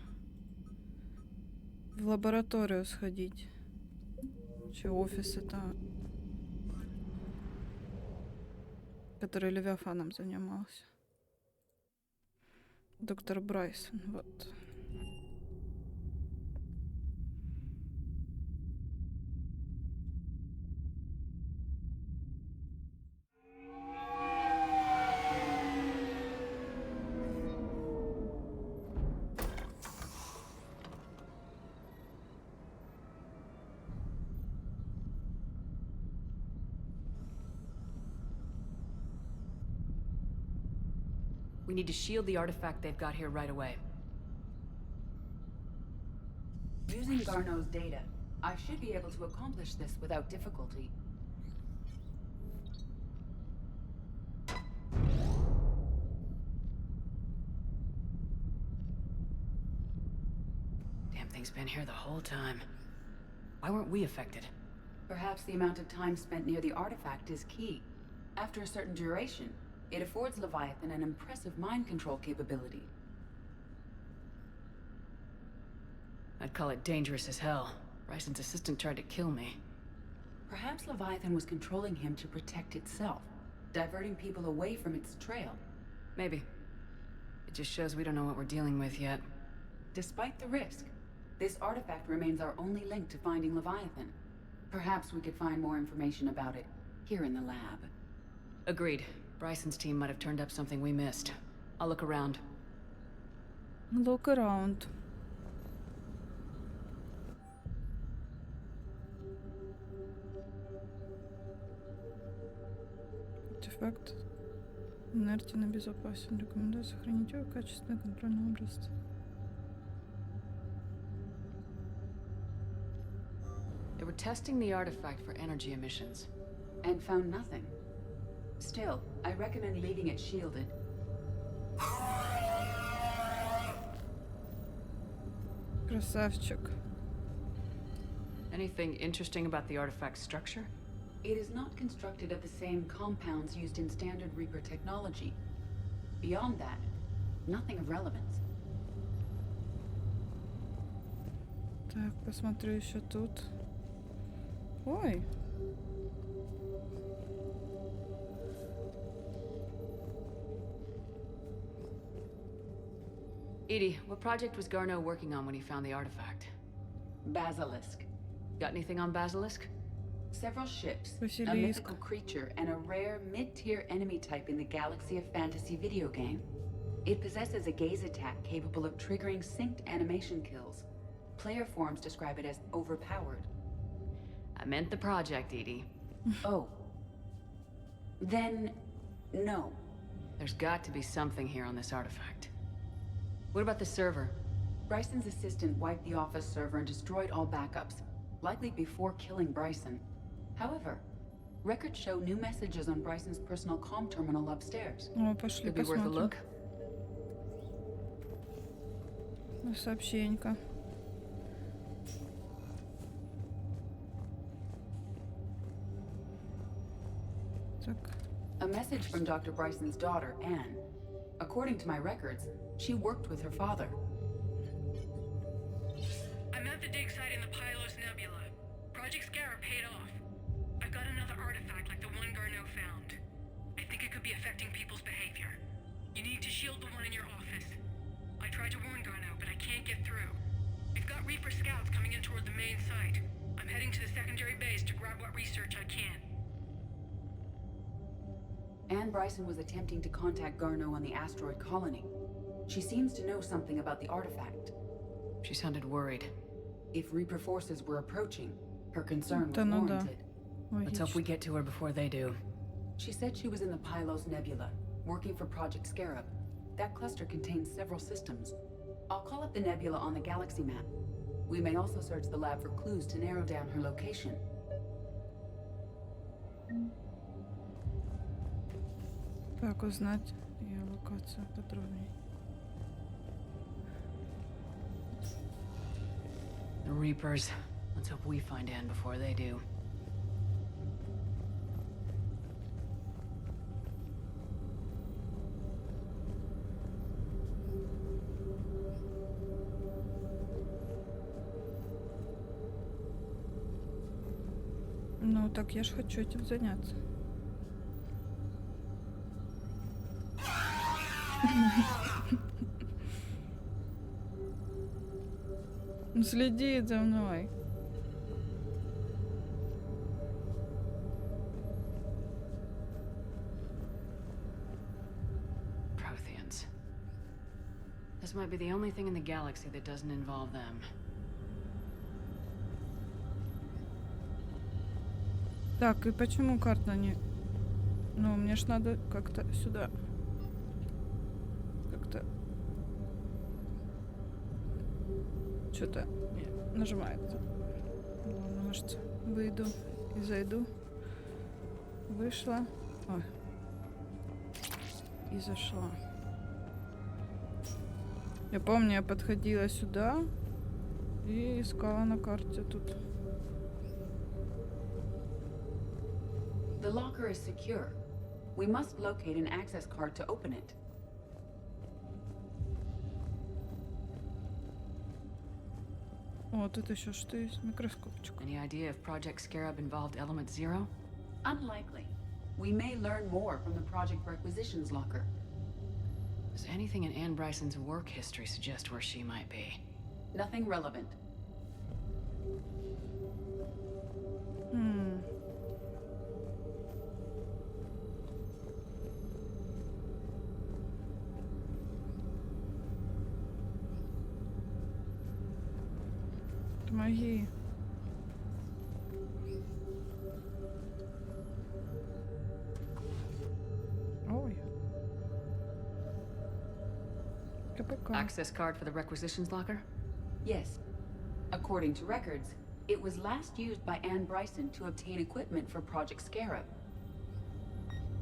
в лабораторию сходить. Че, офис это, который Левиафаном занимался. Доктор Брайсон, вот. We need to shield the artifact they've got here right away. Using Garneau's data, I should be able to accomplish this without difficulty. Damn thing's been here the whole time. Why weren't we affected? Perhaps the amount of time spent near the artifact is key. After a certain duration, it affords Leviathan an impressive mind control capability. I'd call it dangerous as hell. Bryson's assistant tried to kill me. Perhaps Leviathan was controlling him to protect itself, diverting people away from its trail. Maybe. It just shows we don't know what we're dealing with yet. Despite the risk, this artifact remains our only link to finding Leviathan. Perhaps we could find more information about it here in the lab. Agreed. Bryson's team might have turned up something we missed. I'll look around. Look around. Артефакт инертен и безопасен. Рекомендую сохранить его в качестве контрольного образца. They were testing the artifact for energy emissions. And found nothing. Still, I recommend leaving it shielded. Красавчик. Anything interesting about the artifact's structure? It is not constructed of the same compounds used in standard Reaper technology. Beyond that, nothing of relevance. Так, посмотрю еще тут. Ой. Edie, what project was Garneau working on when he found the artifact? Basilisk. Got anything on Basilisk? Several ships, a Basilisk. mythical creature, and a rare mid-tier enemy type in the Galaxy of Fantasy video game. It possesses a gaze attack capable of triggering synced animation kills. Player forums describe it as overpowered. I meant the project, Edie. Oh. Then, no. There's got to be something here on this artifact. What about the server? Bryson's assistant wiped the office server and destroyed all backups, likely before killing Bryson. However, records show new messages on Bryson's personal comm terminal upstairs. О, пошли Could be worth a посмотрим. look. Сообщенька. Так. A message from Dr. Bryson's daughter, Anne. According to my records, she worked with her father. I'm at the dig site in the Pylos Nebula. Project Scarab paid off. I've got another artifact like the one Garneau found. I think it could be affecting people's behavior. You need to shield the one in your office. I tried to warn Garneau, but I can't get through. We've got Reaper scouts coming in toward the main site. I'm heading to the secondary base to grab what research I can. Anne Bryson was attempting to contact Garneau on the asteroid colony. She seems to know something about the artifact. She sounded worried. If Reaper forces were approaching, her concern was Да ну да. warranted. Let's hope we get to her before they do. She said she was in the Pylos Nebula, working for Project Scarab. That cluster contains several systems. I'll call up the nebula on the galaxy map. We may also search the lab for clues to narrow down her location. Так, узнать ее локацию подробнее. The Reapers. Let's hope we find Anne before they do. Ну, так я ж хочу этим заняться. Он следит за мной. Protheans. This might be the only thing in the galaxy that doesn't involve them. Так, и почему карта не... Ну, мне ж надо как-то сюда. Как-то... Что-то нажимает. Ладно, может, выйду и зайду. Вышла. Ой. И зашла. Я помню, я подходила сюда и искала на карте тут. The locker is secure. We must locate an access card to open it. О, тут еще что есть? Микроскопчик. Any idea if Project Scarab involved Element Zero? Unlikely. We may learn more from the project requisitions locker. Does anything in Anne Bryson's work history suggest where she might be? Nothing relevant. Помоги. Ой. КПК. Access card for the requisitions locker? Yes. According to records, it was last used by Anne Bryson to obtain equipment for Project Scarab.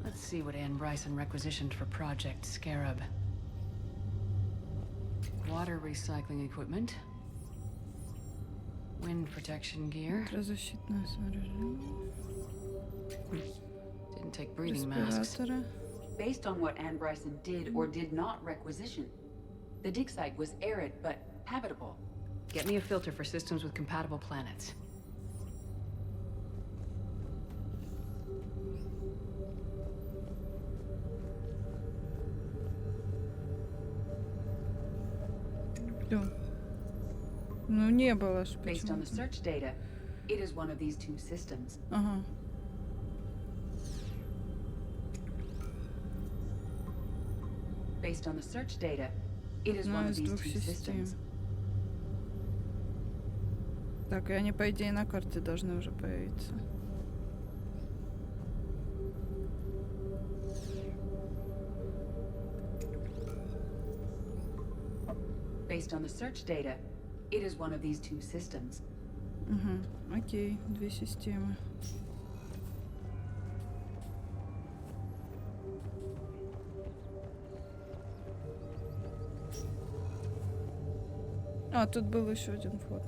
Let's see what Anne Bryson requisitioned for Project Scarab. Water recycling equipment. Wind protection gear. Защитное снаряжение. Didn't take breathing masks. Респираторы. Based on what Anne Bryson did or did not requisition, the dig site was arid but habitable. Get me a filter for systems with compatible planets. Ну, не было ж Based on the почему-то. search data, it is one of these two systems. Ага. Based on the search data, it is one Одна of из these двух two систем. systems. Так, и они, по идее, на карте должны уже появиться. Based on the search data, it is one of these two systems. Угу. Окей, две системы. А, тут был еще один вход.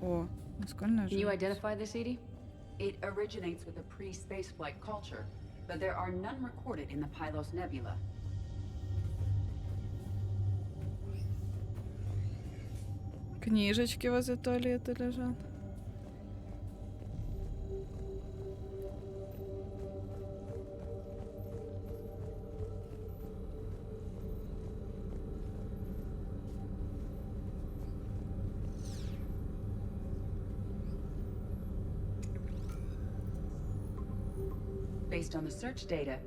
О, наскальная Can you живопись. identify this, Edie? It originates with a pre-spaceflight culture, but there are none recorded in the Pylos Nebula. Книжечки возле туалета лежат. Based on the search data,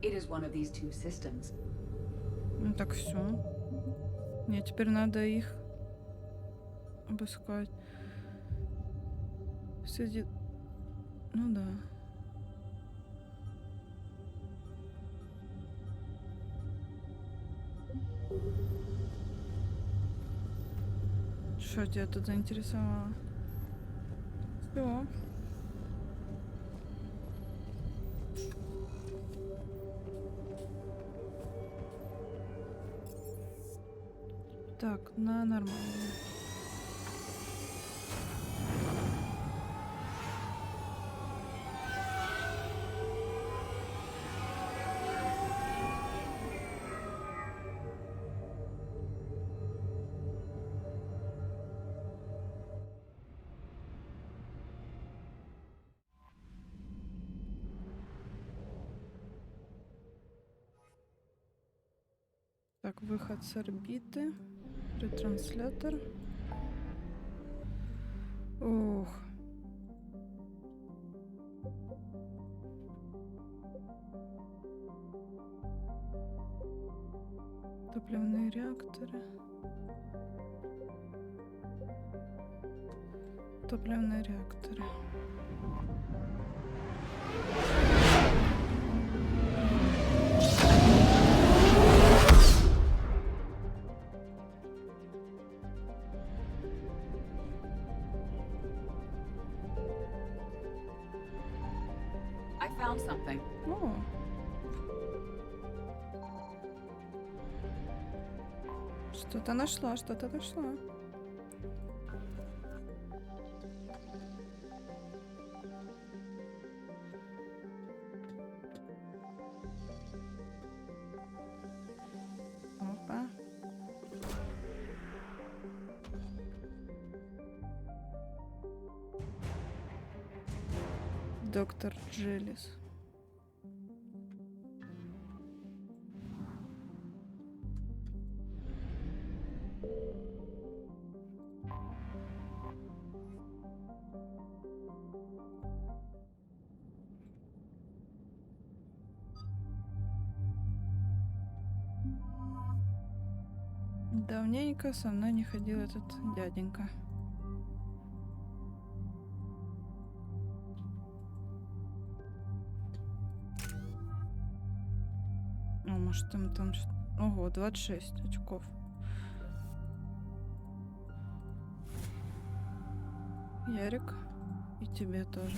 it is one of these two systems. Ну так все. Мне теперь надо их обыскать. Сидит. Ну да. Что тебя тут заинтересовало? Все. Так, на нормально. Так, выход с орбиты. Ретранслятор. Ох. Топливные реакторы. Топливные реакторы. I found something. О. Что-то нашла, что-то нашла. О. Доктор Джилис. Давненько со мной не ходил этот дяденька. О, может там что... Ого, 26 очков. Ярик, и тебе тоже.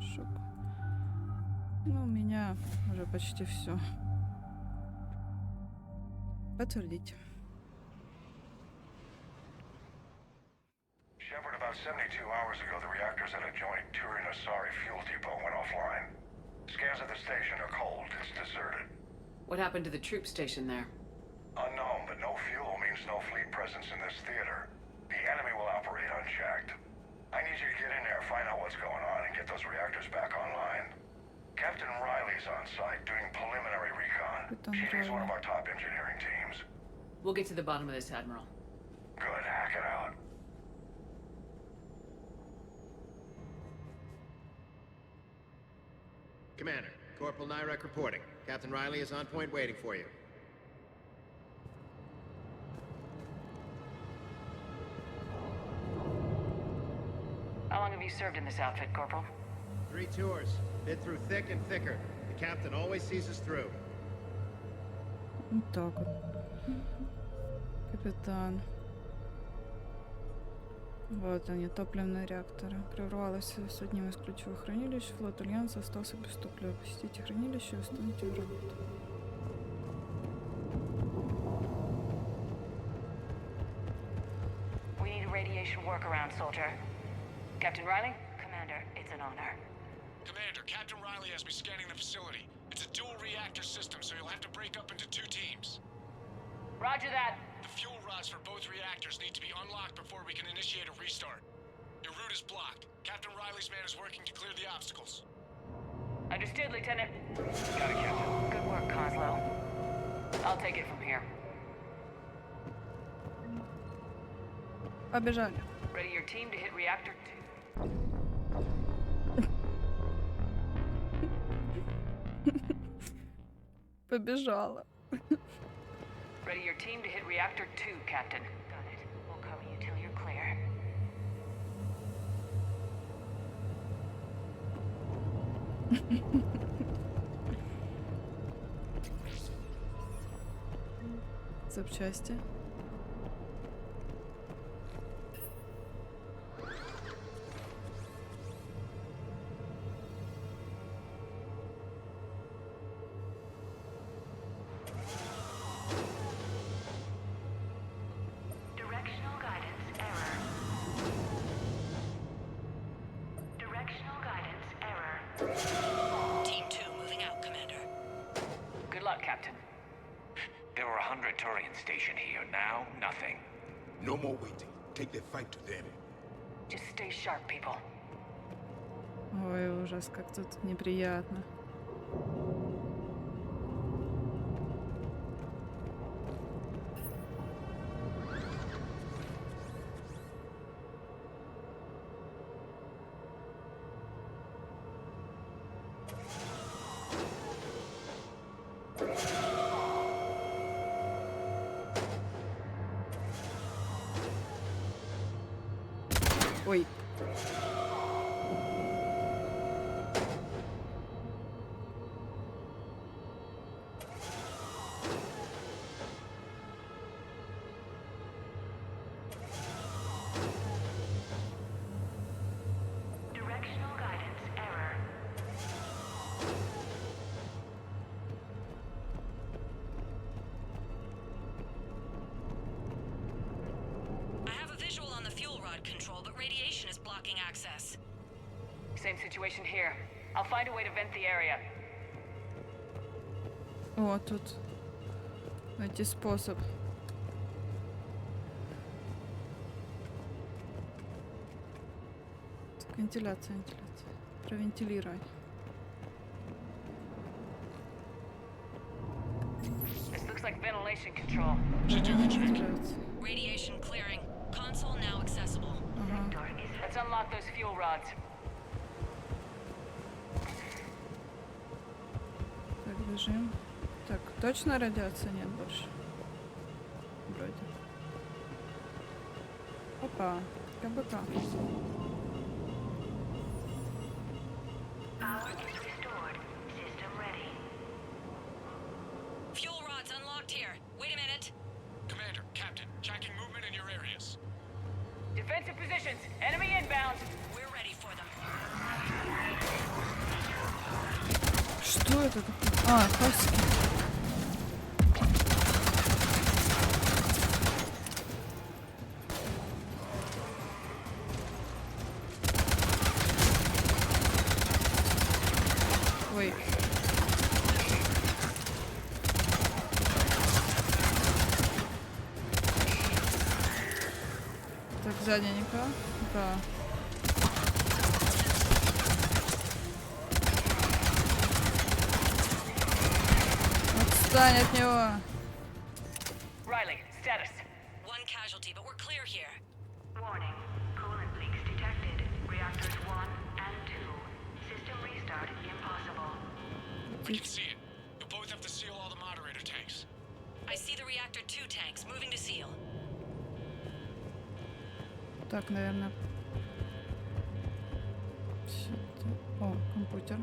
Шок. Ну, у меня уже почти все. Подтвердить. Shepard, about 72 hours ago, the reactors at a joint Turin-Asari fuel depot went offline. Scans of the station are cold. It's deserted. What happened to the troop station there? Unknown, but no fuel means no fleet presence in this theater. The enemy will operate unchecked. I need you to get in there, find out what's going on, and get those reactors back online. Captain Riley's on site doing preliminary recon. She leads one of our top engineering teams. We'll get to the bottom of this, Admiral. Good, hack it out. Commander, Corporal Nyrek reporting. Captain Riley is on point waiting for you. How long have you served in this outfit, Corporal? 3 tours. Been through thick and thicker. The captain always sees us through. Вот так вот. Капитан. Вот они, топливные реакторы. Прервалось с одним из ключевых хранилищ. Флот Альянса остался без топлива. Посетите хранилище и установите в работу. We need a radiation workaround, soldier. Captain Riley? Commander, it's an honor. Commander, Captain Riley has me scanning the facility. It's a dual reactor system, so you'll have to break up into 2 teams. Roger that. The fuel rods for both reactors need to be unlocked before we can initiate a restart. Your route is blocked. Captain Riley's man is working to clear the obstacles. Understood, Lieutenant. Got it, Captain. Good work, Coslow. I'll take it from here. Побежали. Ready your team to hit reactor 2. Побежала. Ready your team to hit reactor 2, Captain. Got it. We'll cover you till you're clear. Запчасти. Directional guidance error. Directional guidance error. Team 2 moving out, Commander. Good luck, Captain. There were 100 Turian stationed here. Now, nothing. No more waiting. Take the fight to them. Just stay sharp, people. Ой, ужас, как тут неприятно. Ой. Directional guidance error. I have a visual on the fuel rod control, but radiation is blocking access. Same situation here. I'll find a way to vent the area. О, тут найти способ. Так, вентиляция, вентиляция. Провентилировать. This looks like ventilation control. Radiation clearing. Console now accessible. Let's unlock those fuel rods. Так, бежим. Так, точно радиации нет больше? Вроде. Опа, КБК. Fuel rods unlocked here. Wait a minute. Commander, Captain, tracking movement in your areas. Defensive positions. Enemy inbound. We're ready for them. Что это такое? А, хаски. Ой. Так, сзади никого? Да. Отстань от него. Riley, status. One casualty, but we're clear here. Warning. Coolant leaks detected. Reactors 1 and 2. System restart impossible. We can see it. You'll both have to seal all the moderator tanks. I see the reactor 2 tanks moving to seal. Так, наверное. О, компьютер.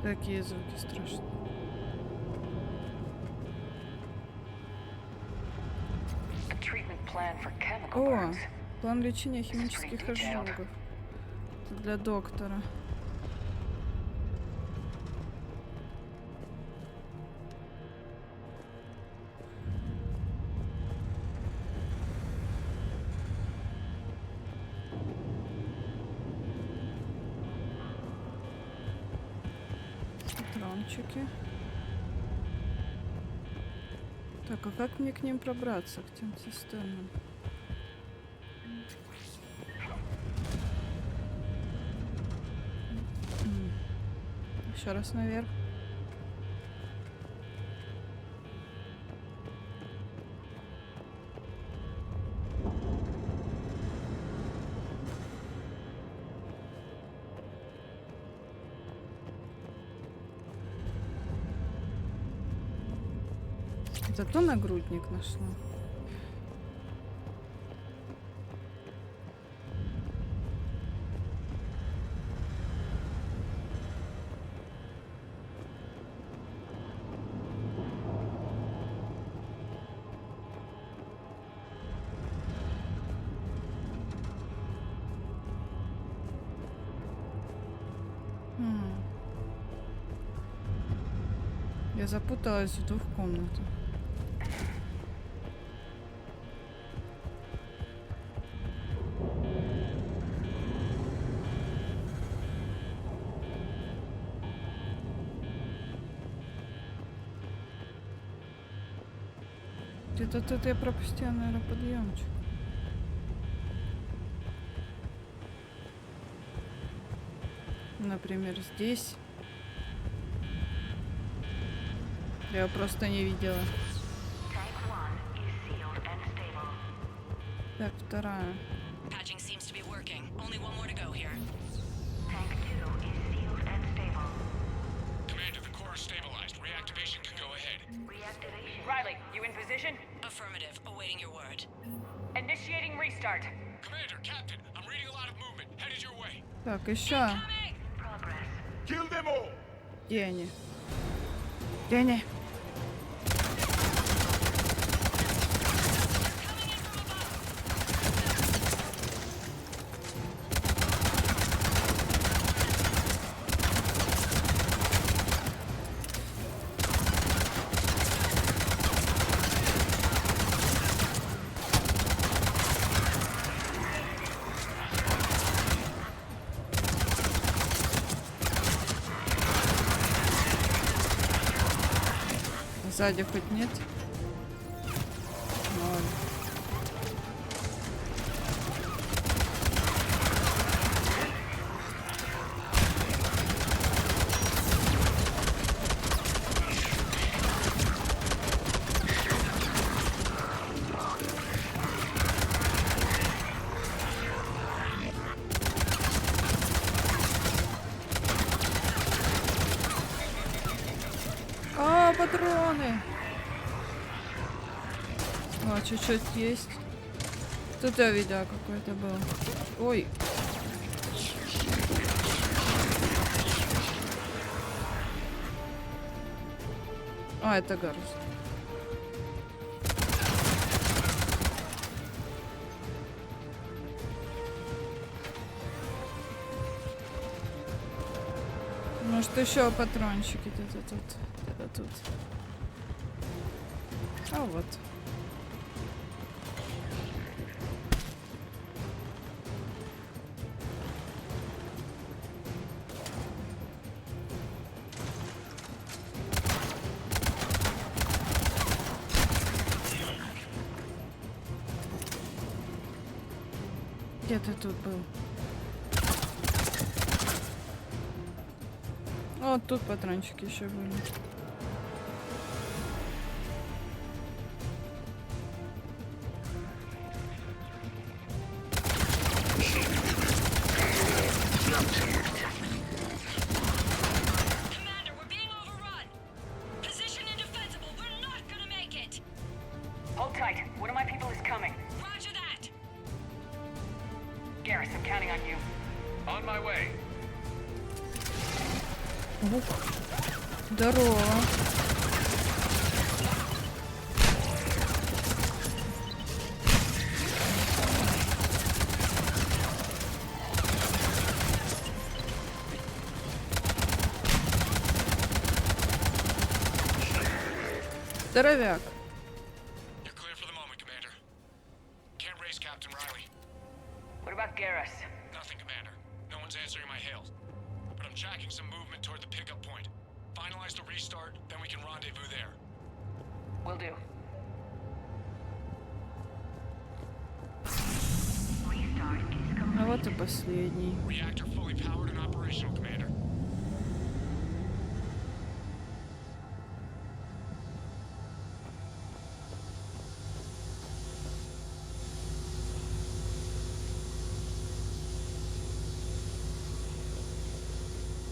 Какие звуки страшные. О, план лечения химических ожогов. Это для доктора. Патрончики. Так, а как мне к ним пробраться, к тем цистернам? Еще раз наверх. Зато нагрудник нашла. Я запуталась в двух комнатах. Где-то тут я пропустила, наверное, подъемчик. Например, здесь. Я его просто не видела. Так, вторая. Patching seems to be working. Only one more to go here. Tank 2 is sealed and stable. Commander, the core is stabilized. Reactivation can go ahead. Reactivation. Riley, you in position? Affirmative. Awaiting your word. Initiating restart. Commander, Captain, I'm reading a lot of movement. Headed your way. Так, еще. Kill them all. Где они? Где они? Сзади хоть нет? Ноль. Патроны. О, чуть-чуть есть. Тут я видео какое-то было. Ой. А, это Гарус. Может, еще патрончики где-то тут. Где-то тут. А вот. Где ты тут был? О, тут патрончики еще были. Здорово. Здоровяк. You're clear for the moment, Commander. Can't raise Captain Riley. What about Garrus? Nothing, Commander. No one's answering my hails. But I'm tracking some movement toward the pickup point. Finalize the restart, then we can rendezvous there. Will do. А вот и последний. Reactor fully powered and operational, Commander.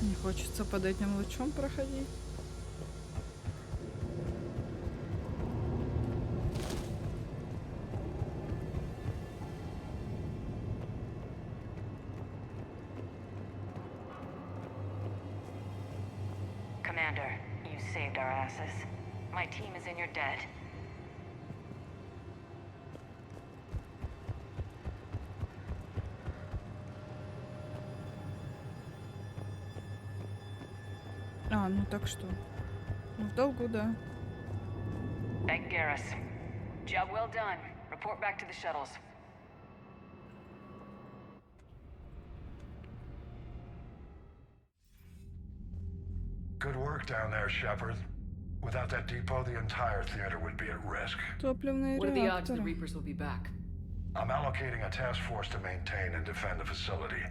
Не хочется под этим лучом проходить. Commander, you saved our asses. My team is in your debt. А, ну так что? Ну, в долгу, да. Thank Garrus. Job well done. Report back to the shuttles. Good work down there, Shepard. Without that depot, the entire theater would be at risk. Топливные What are the odds the реакторы. Reapers will be back? I'm allocating a task force to maintain and defend the facility.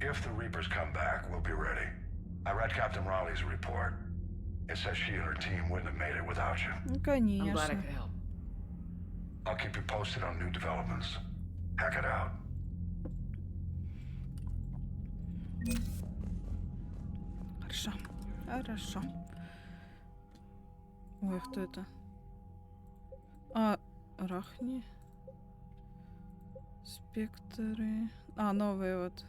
If the Reapers come back, we'll be ready. I read Captain Raleigh's report. It says she and her team wouldn't have made it without you. Ну, I'm glad I конечно. could help. I'll keep you posted on new developments. Hack it out. Хорошо. Хорошо. Ой, кто это? А, Рахни. Спектры. А, новые вот.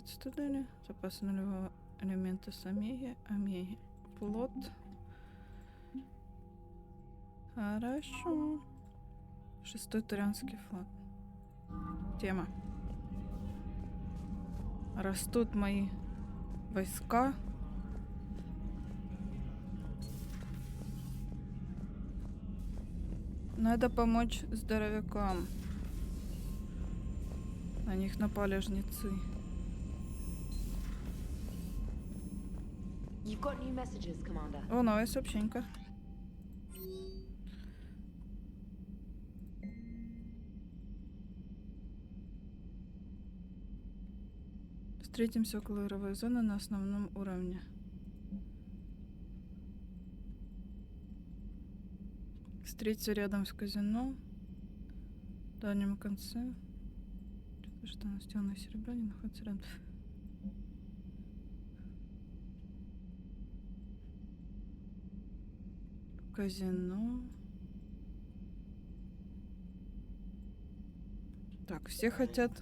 Цитадели. Запасы нулевого элемента с Омеги. Омеги. Плот. Хорошо. 6-й Турианский флот. Тема. Растут мои войска. Надо помочь здоровякам. На них напали жнецы. You've got new messages, Commander. О, новая сообщенька. Встретимся около игровой зоны на основном уровне. Встретиться рядом с казино. В дальнем конце. Что она сделана из серебра, не находится рядом. Казино. Так, все хотят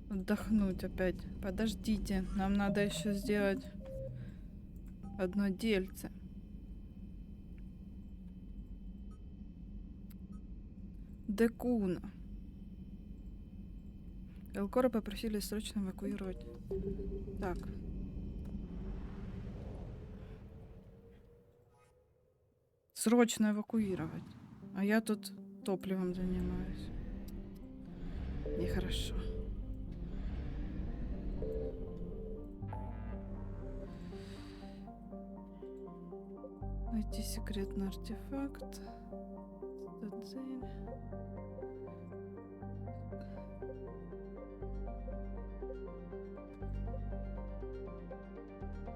отдохнуть опять. Подождите, нам надо еще сделать одно дельце. Декуна. Элкора попросили срочно эвакуировать. Так. Срочно эвакуировать. А я тут топливом занимаюсь. Нехорошо. Найти секретный артефакт. Цитадели.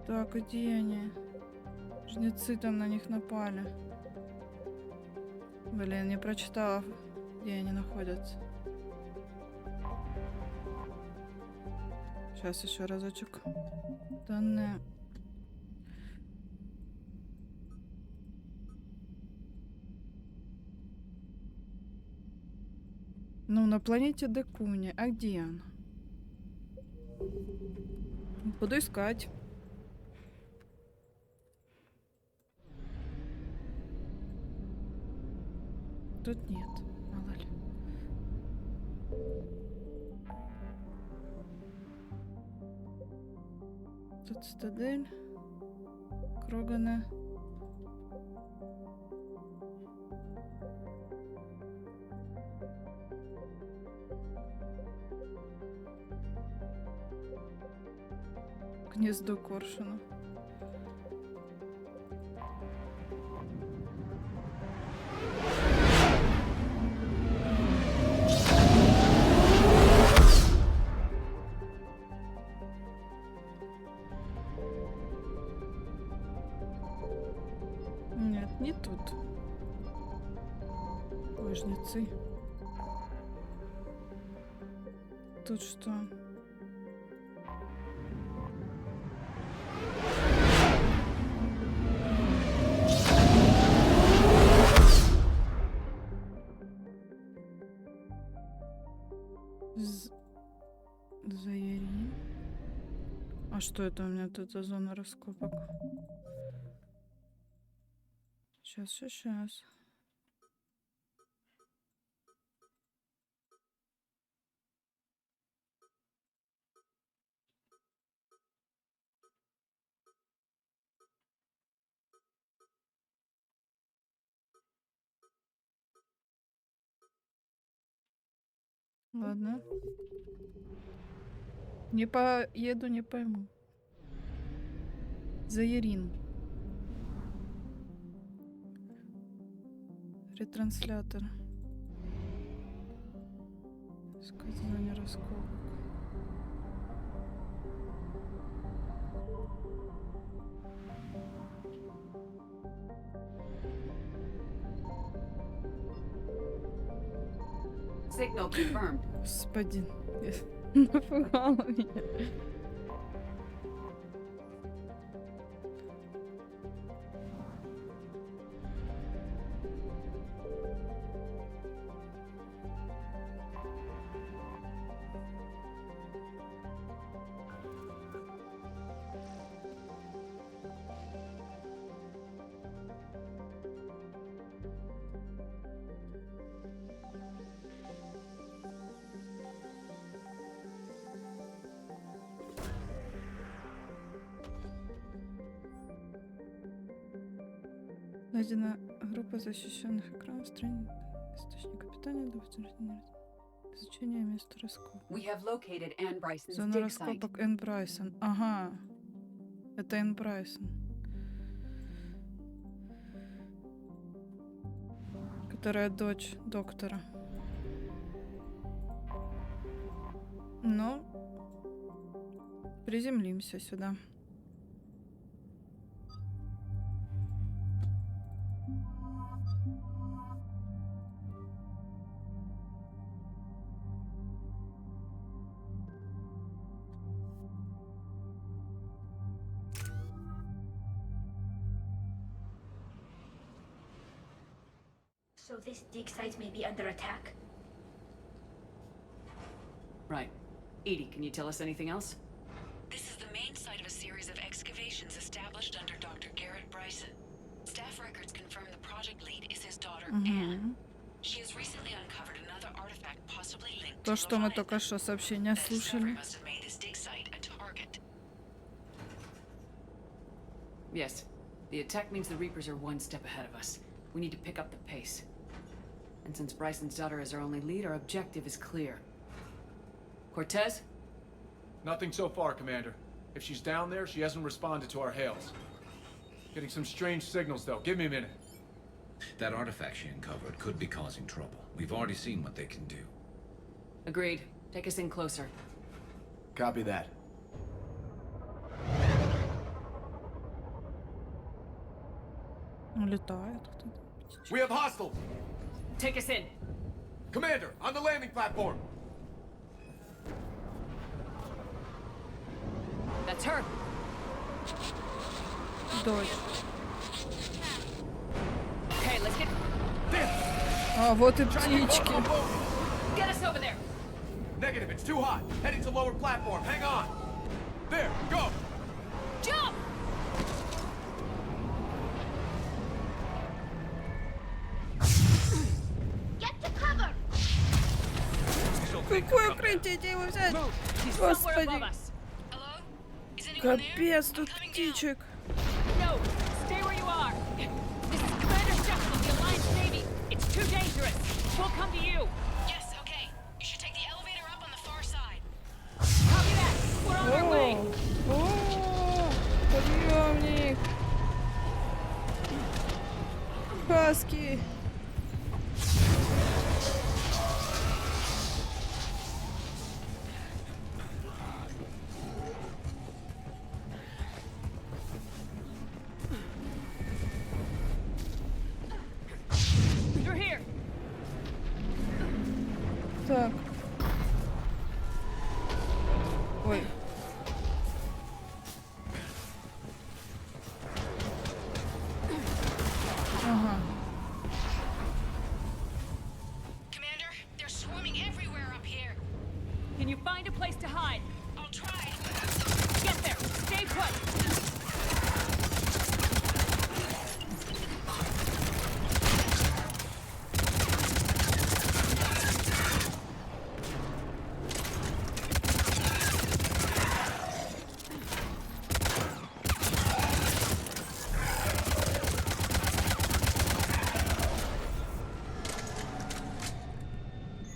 Так, где они? Жнецы там на них напали. Блин, не прочитала, где они находятся. Сейчас еще разочек. Данные. Ну, на планете Декуни. А где она? Буду искать. Тут нет. Мало ли. Тут Цитадель. Крогана. Гнездо коршуна. Нет, не тут. Ой, жнецы. Тут что? Заярин. А что это у меня тут за зона раскопок? Сейчас. Ладно. Не поеду, не пойму. Заярин. Ретранслятор. Сказание раскопок. Signal confirmed. Господин, напугал меня. Найдена группа защищенных экранов, страниц источника питания для изучения места раскопок. Зона раскопок Энн Брайсон. Ага. Это Энн Брайсон. Которая дочь доктора. Ну, Приземлимся сюда. So this dig site may be under attack? Right. Edie, can you tell us anything else? This is the main site of a series of excavations established under Dr. Garrett Bryson. Staff records confirm the project lead is his daughter, Anne. She has recently uncovered another artifact possibly linked То, что мы только что сообщение слушали. must have made this dig site a target. Yes. The attack means the Reapers are one step ahead of us. We need to pick up the pace. And since Bryson's daughter is our only lead, our objective is clear. Cortez? Nothing so far, Commander. If she's down there, she hasn't responded to our hails. Getting some strange signals, though. Give me a minute. That artifact she uncovered could be causing trouble. We've already seen what they can do. Agreed. Take us in closer. Copy that. Летает кто-то. We have hostiles! Take us in. Commander, on the landing platform! That's her. Дочь. Okay, let's get... А, вот и птички. Get us over there. Negative, it's too hot. Heading to lower platform. Hang on. There, go! Jump! Get to cover! Какое укрытие, где его взять? Господи. Капец, тут птичек. No, stay where you are. This is Commander Shepard of the Alliance Navy. It's too dangerous. We'll come to you. Yes, okay. You should take the elevator up on the far side. Copy that. We're on our way. О, подъемник. Хаски. You're here. Так. Ой. Ага. Commander, they're swarming everywhere up here. Can you find a place to hide? I'll try. Get there. Stay put.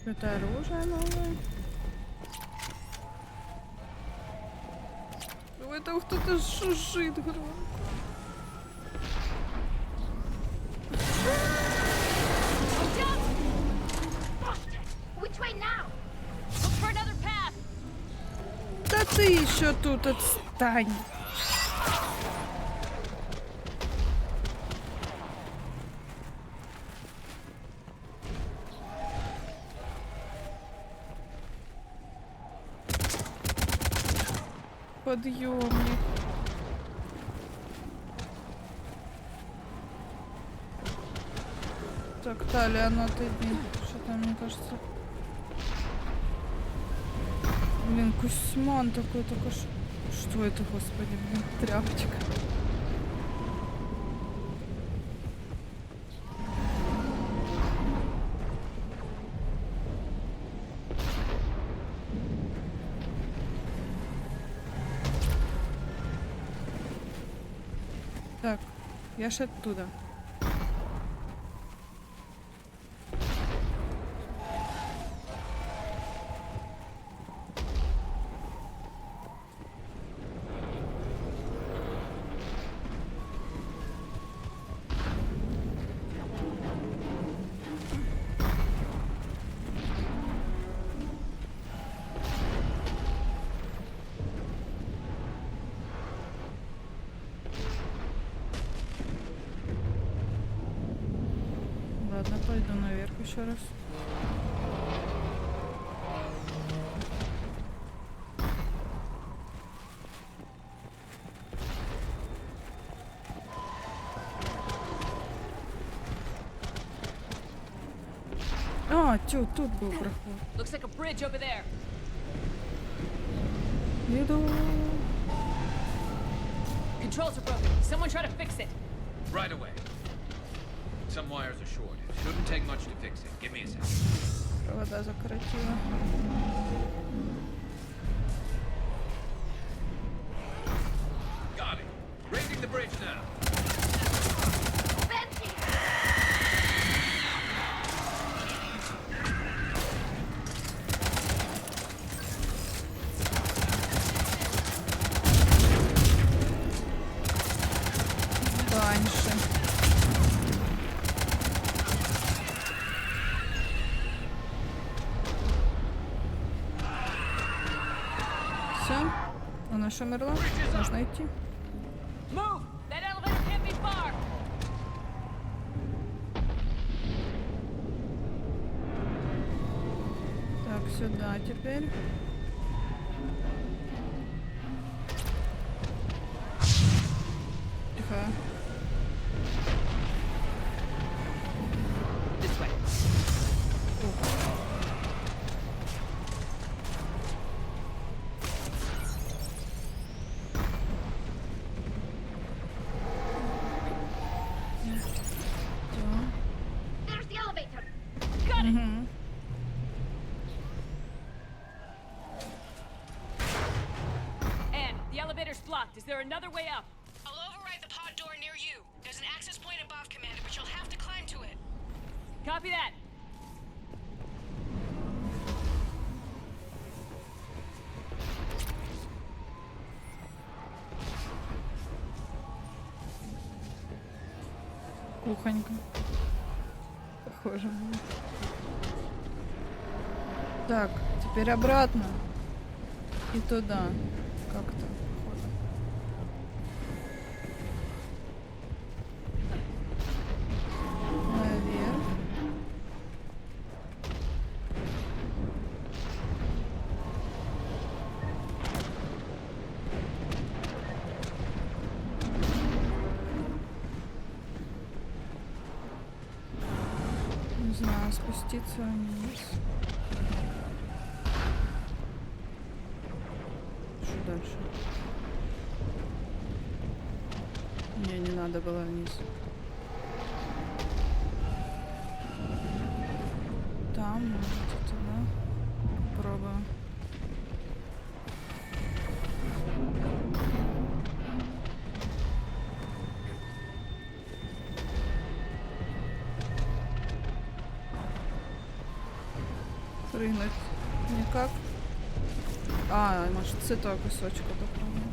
Это оружие новое. У этого кто-то шушит громко. Which way now? Look for another path. Да ты еще тут отстань. Подъемник. Так, талия, оно ты что-то, мне кажется. Блин, кусман такой, только что это, господи, блин, тряпочка. Так, я ж оттуда. Пойду наверх еще раз. А, тю, тут был проход. Looks like a bridge over there. Иду. Controls are broken. Someone try to fix it. Right away. Some wires are short. Shouldn't take much to fix it. Give me a second. Провода закоротила. Got it. Raising the bridge now. Банши. Все, она что, умерла? Можно идти. Move! That elevator can't be far. Так, сюда теперь. Тихо. This way. There's the elevator. Got it. And the elevator's blocked. Is there another way up? I'll override the pod door near you. There's an access point above, Commander, but you'll have to climb to it. Copy that. Кухонька. Похоже. Так, теперь обратно. И туда. Как-то. Наверх. Не знаю, спуститься вниз. Что дальше? Мне не надо было вниз. Там, может, туда. Попробую. Прыгнуть никак. А, может, с этого кусочка попробую.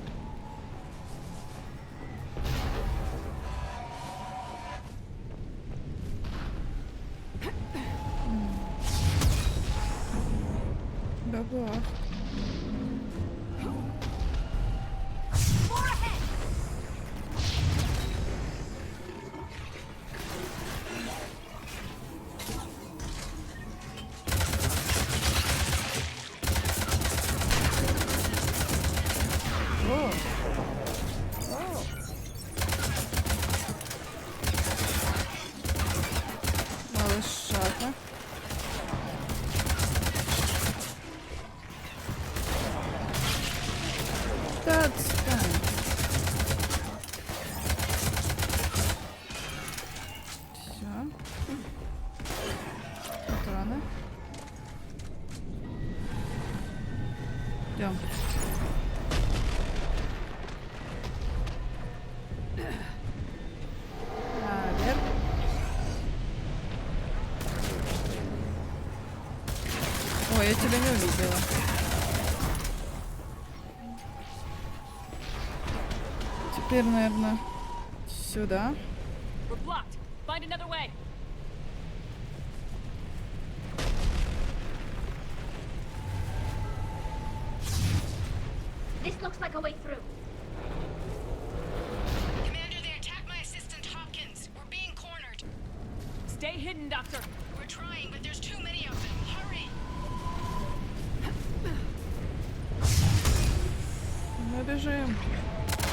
Бабах. Малышата. Да отстань. Все. Патроны. Идем. Наверх. Ой, я тебя не увидела. Теперь, наверное, сюда. We're blocked. Find another way. This looks like a way through. Commander, they attacked my assistant Hopkins. We're being cornered. Stay Stay hidden, Doctor. We're trying, but there's too many of them. Hurry! Мы бежим.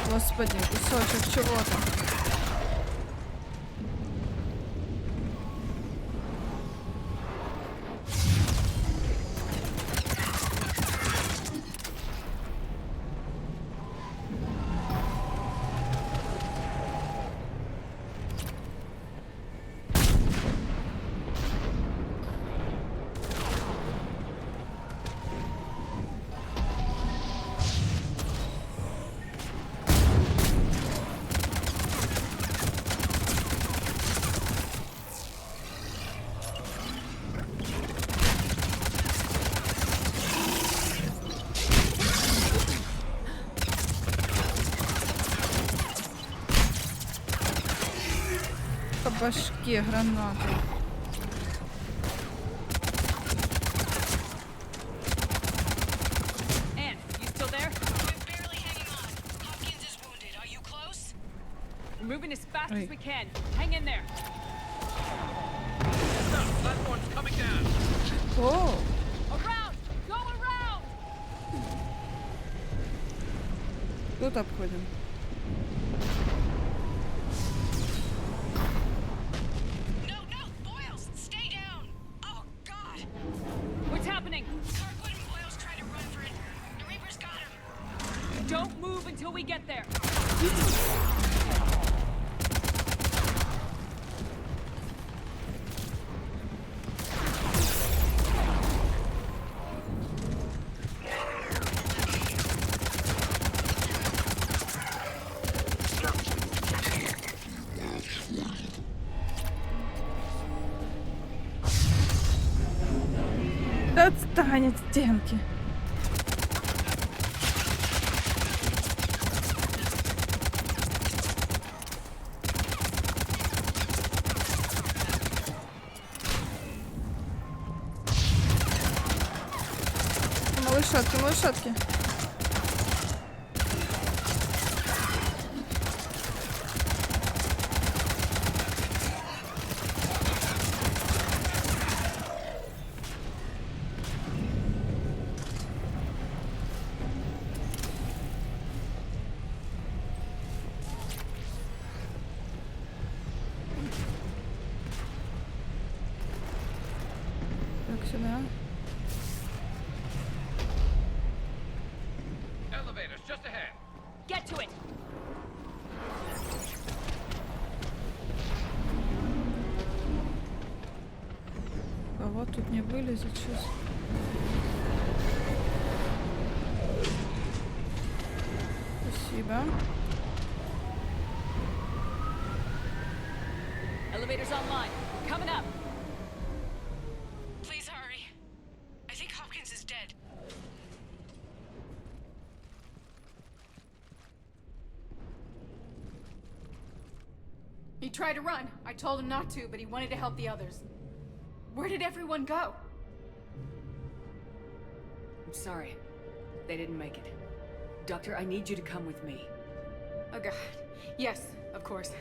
Господи, кусочек чего-то. По башке гранаты. Ann, you still there? We're barely hanging on. Hopkins is wounded. Are you close? We're moving as fast as we can. Hang in there. Platform's coming down. О! Around! Go around! Тут обходим. What's happening? Kirkwood and Boyle's trying to run for it. The Reaper's got him. Don't move until we get there. Отстань от стенки. Малышатки, малышатки. Так, сюда. Elevators just ahead. Get to it. Кого тут не вылезет сейчас? Спасибо. Elevator's online. Coming up. Please hurry. I think Hopkins is dead. He tried to run. I told him not to, but he wanted to help the others. Where did everyone go? I'm sorry. They didn't make it. Doctor, I need you to come with me. Oh god. Yes, of course.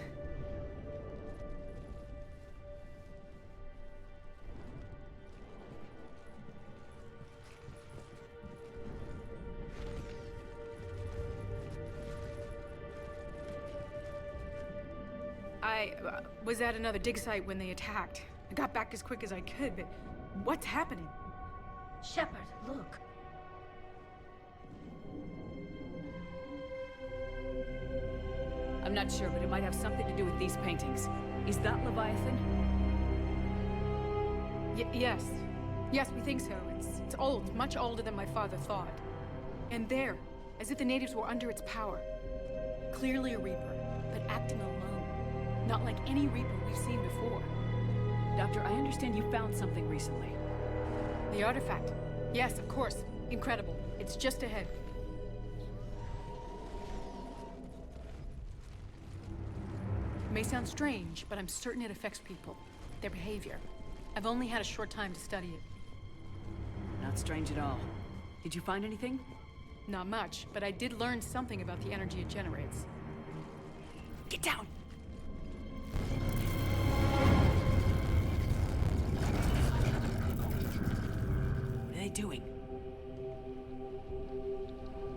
I was at another dig site when they attacked. I got back as quick as I could, but what's happening? Shepard, look. I'm not sure, but it might have something to do with these paintings. Is that Leviathan? Yes. Yes, we think so. It's old, much older than my father thought. And there, as if the natives were under its power. Clearly a Reaper, but acting alone. Not like any Reaper we've seen before. Doctor, I understand you found something recently. The artifact. Yes, of course. Incredible. It's just ahead. It may sound strange, but I'm certain it affects people. Their behavior. I've only had a short time to study it. Not strange at all. Did you find anything? Not much, but I did learn something about the energy it generates. Get down! they doing?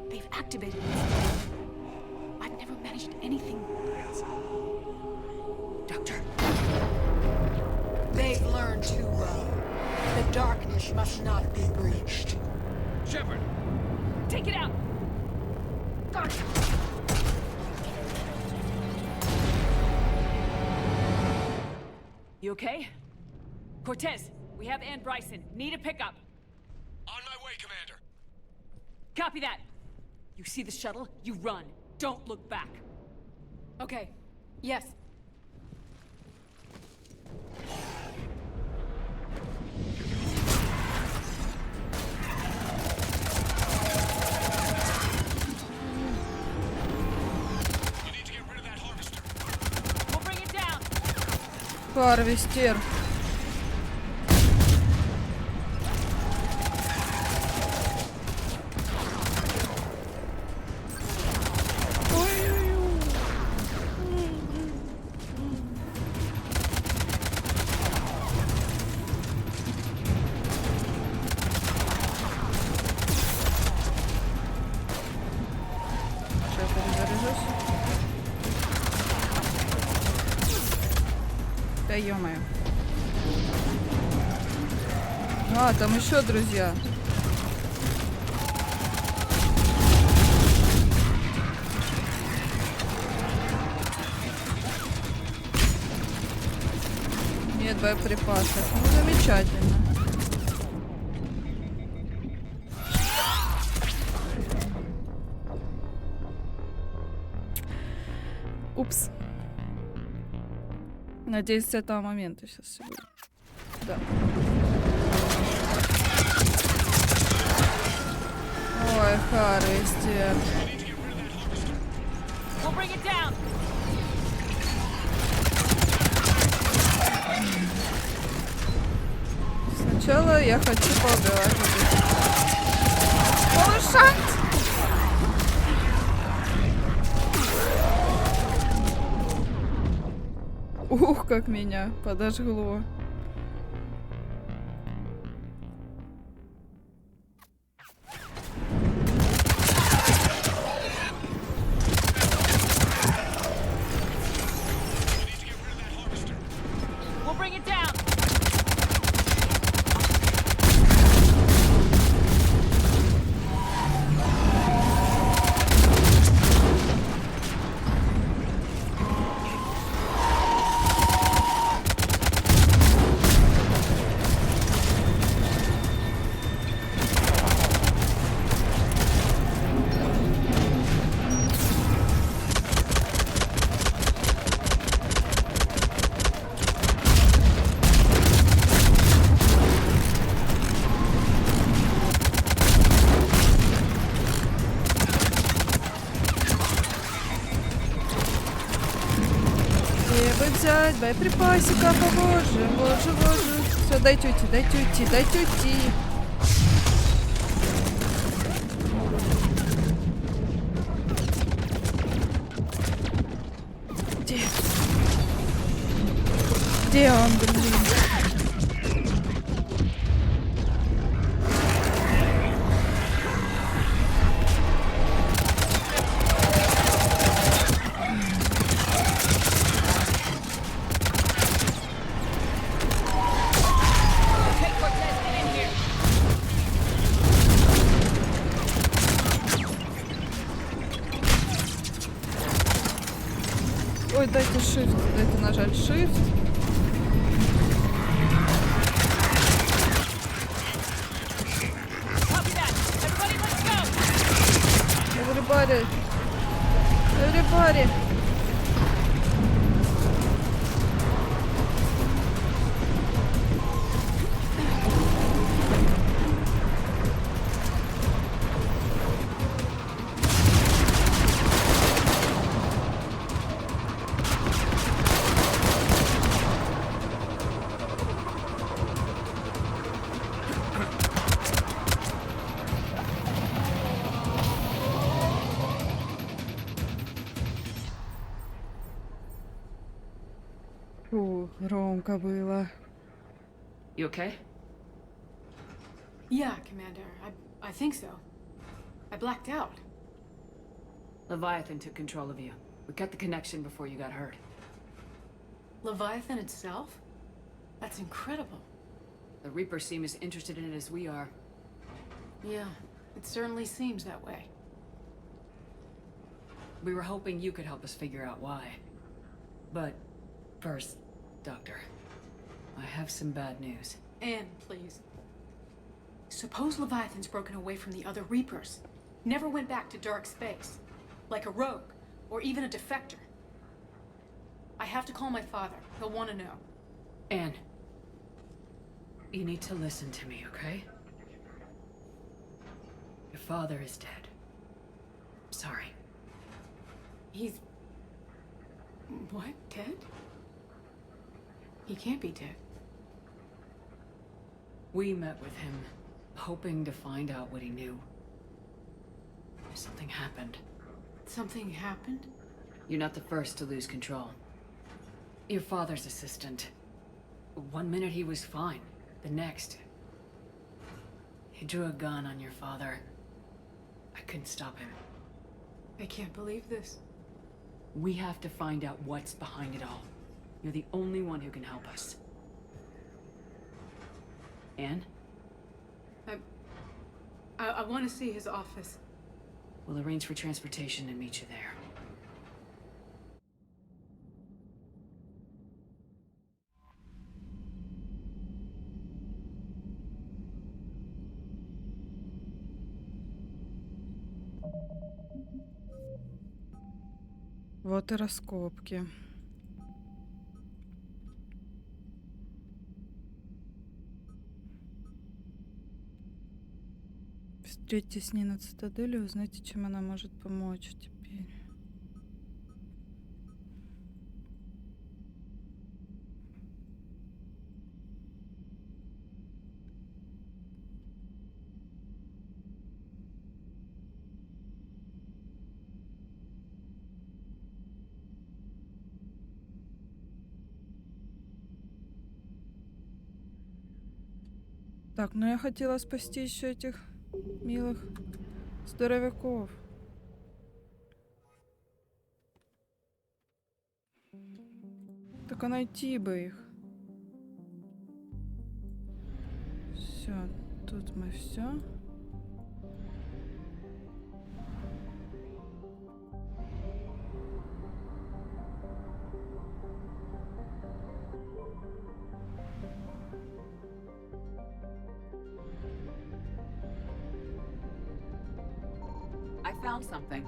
They've activated it. I've never managed anything. Doctor. They've learned too well. The darkness must not be breached. Shepard! Take it out! Got it! You okay? Cortez, we have Ann Bryson. Need a pickup. On my way, Commander. Copy that. You see the shuttle, you run. Don't look back. Okay. Yes. You need to get rid of that harvester. We'll bring it down. Харвестер. Да ё-моё. А, там еще друзья. Нет боеприпасов. Ну, замечательно. Упс. Надеюсь, с этого момента сейчас все будет. Да. Ой, Харвестер. Сначала я хочу поубивать этих. Повышать! Ух, как меня подожгло. Взять боеприпасика, боже, боже, боже. Все, дайте уйти, дайте уйти, дайте уйти. Где? Где он, блин? Ой, дайте shift, дайте нажать shift. Everybody. Everybody. Фу, громко было. You okay? Yeah, Commander. I think so. I blacked out. Leviathan took control of you. We cut the connection before you got hurt. Leviathan itself? That's incredible. The Reapers seem as interested in it as we are. Yeah, it certainly seems that way. We were hoping you could help us figure out why. But first, Doctor, I have some bad news. Anne, please. Suppose Leviathan's broken away from the other Reapers. Never went back to dark space. Like a rogue, or even a defector. I have to call my father. He'll want to know. Anne, you need to listen to me, okay? Your father is dead. Sorry. He's... what? Dead? He can't be dead. We met with him, hoping to find out what he knew. Something happened. Something happened? You're not the first to lose control. Your father's assistant. One minute he was fine. The next... he drew a gun on your father. I couldn't stop him. I can't believe this. We have to find out what's behind it all. You're the only one who can help us. Anne? I want to see his office. We'll arrange for transportation and meet you there. Вот и раскопки. Встретитесь с ней на Цитадели, узнайте, чем она может помочь теперь. Так, ну я хотела спасти еще этих милых здоровяков. Так а найти бы их. Все, тут мы все. I found something.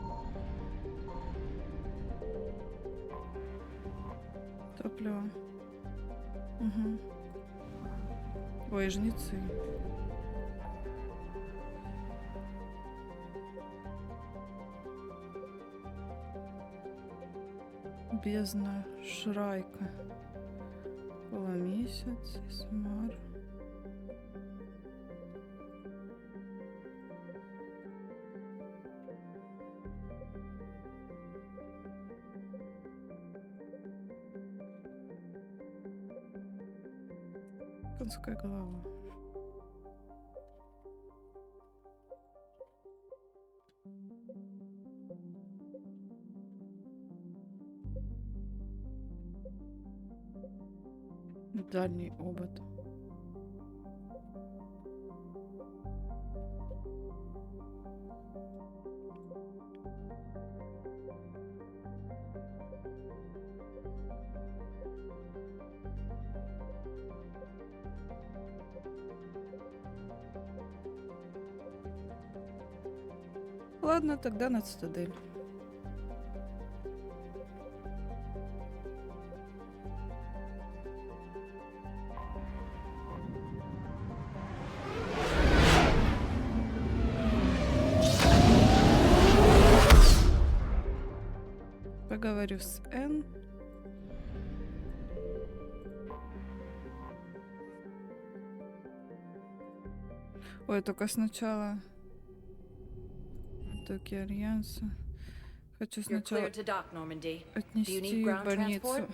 Топливо. Угу. Ой, жнецы. Бездна, Шрайка. Полумесяц, Смар. Конская голова. Дальний обод. Ладно, тогда на Цитадель. Поговорю с Энн. Ой, только сначала токи Альянса. Хочу сначала отнести в больницу.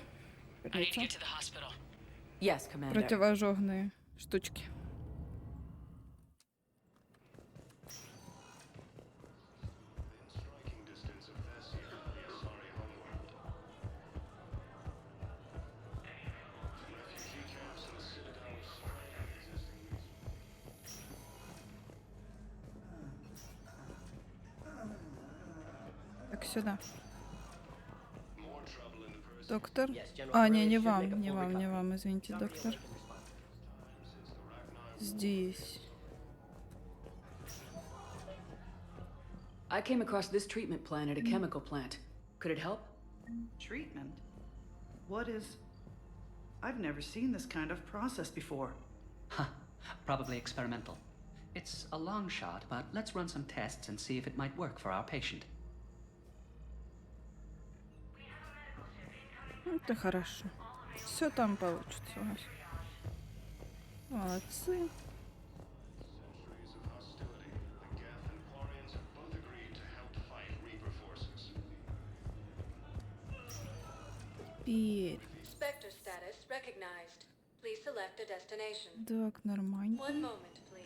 Yes, Commander. Противоожогные штучки. сюда. Доктор? А, не вам, не вам, извините, доктор. Здесь. I came across this treatment plant at a chemical plant. Could it help? Treatment? What is... I've never seen this kind of process before. Huh. Probably experimental. It's a long shot, but let's run some tests and see if it might work for our patient. Это хорошо. Все там получится у нас. Молодцы. Теперь. Spectre status recognized. Please select a destination. Так, нормально. One moment, please.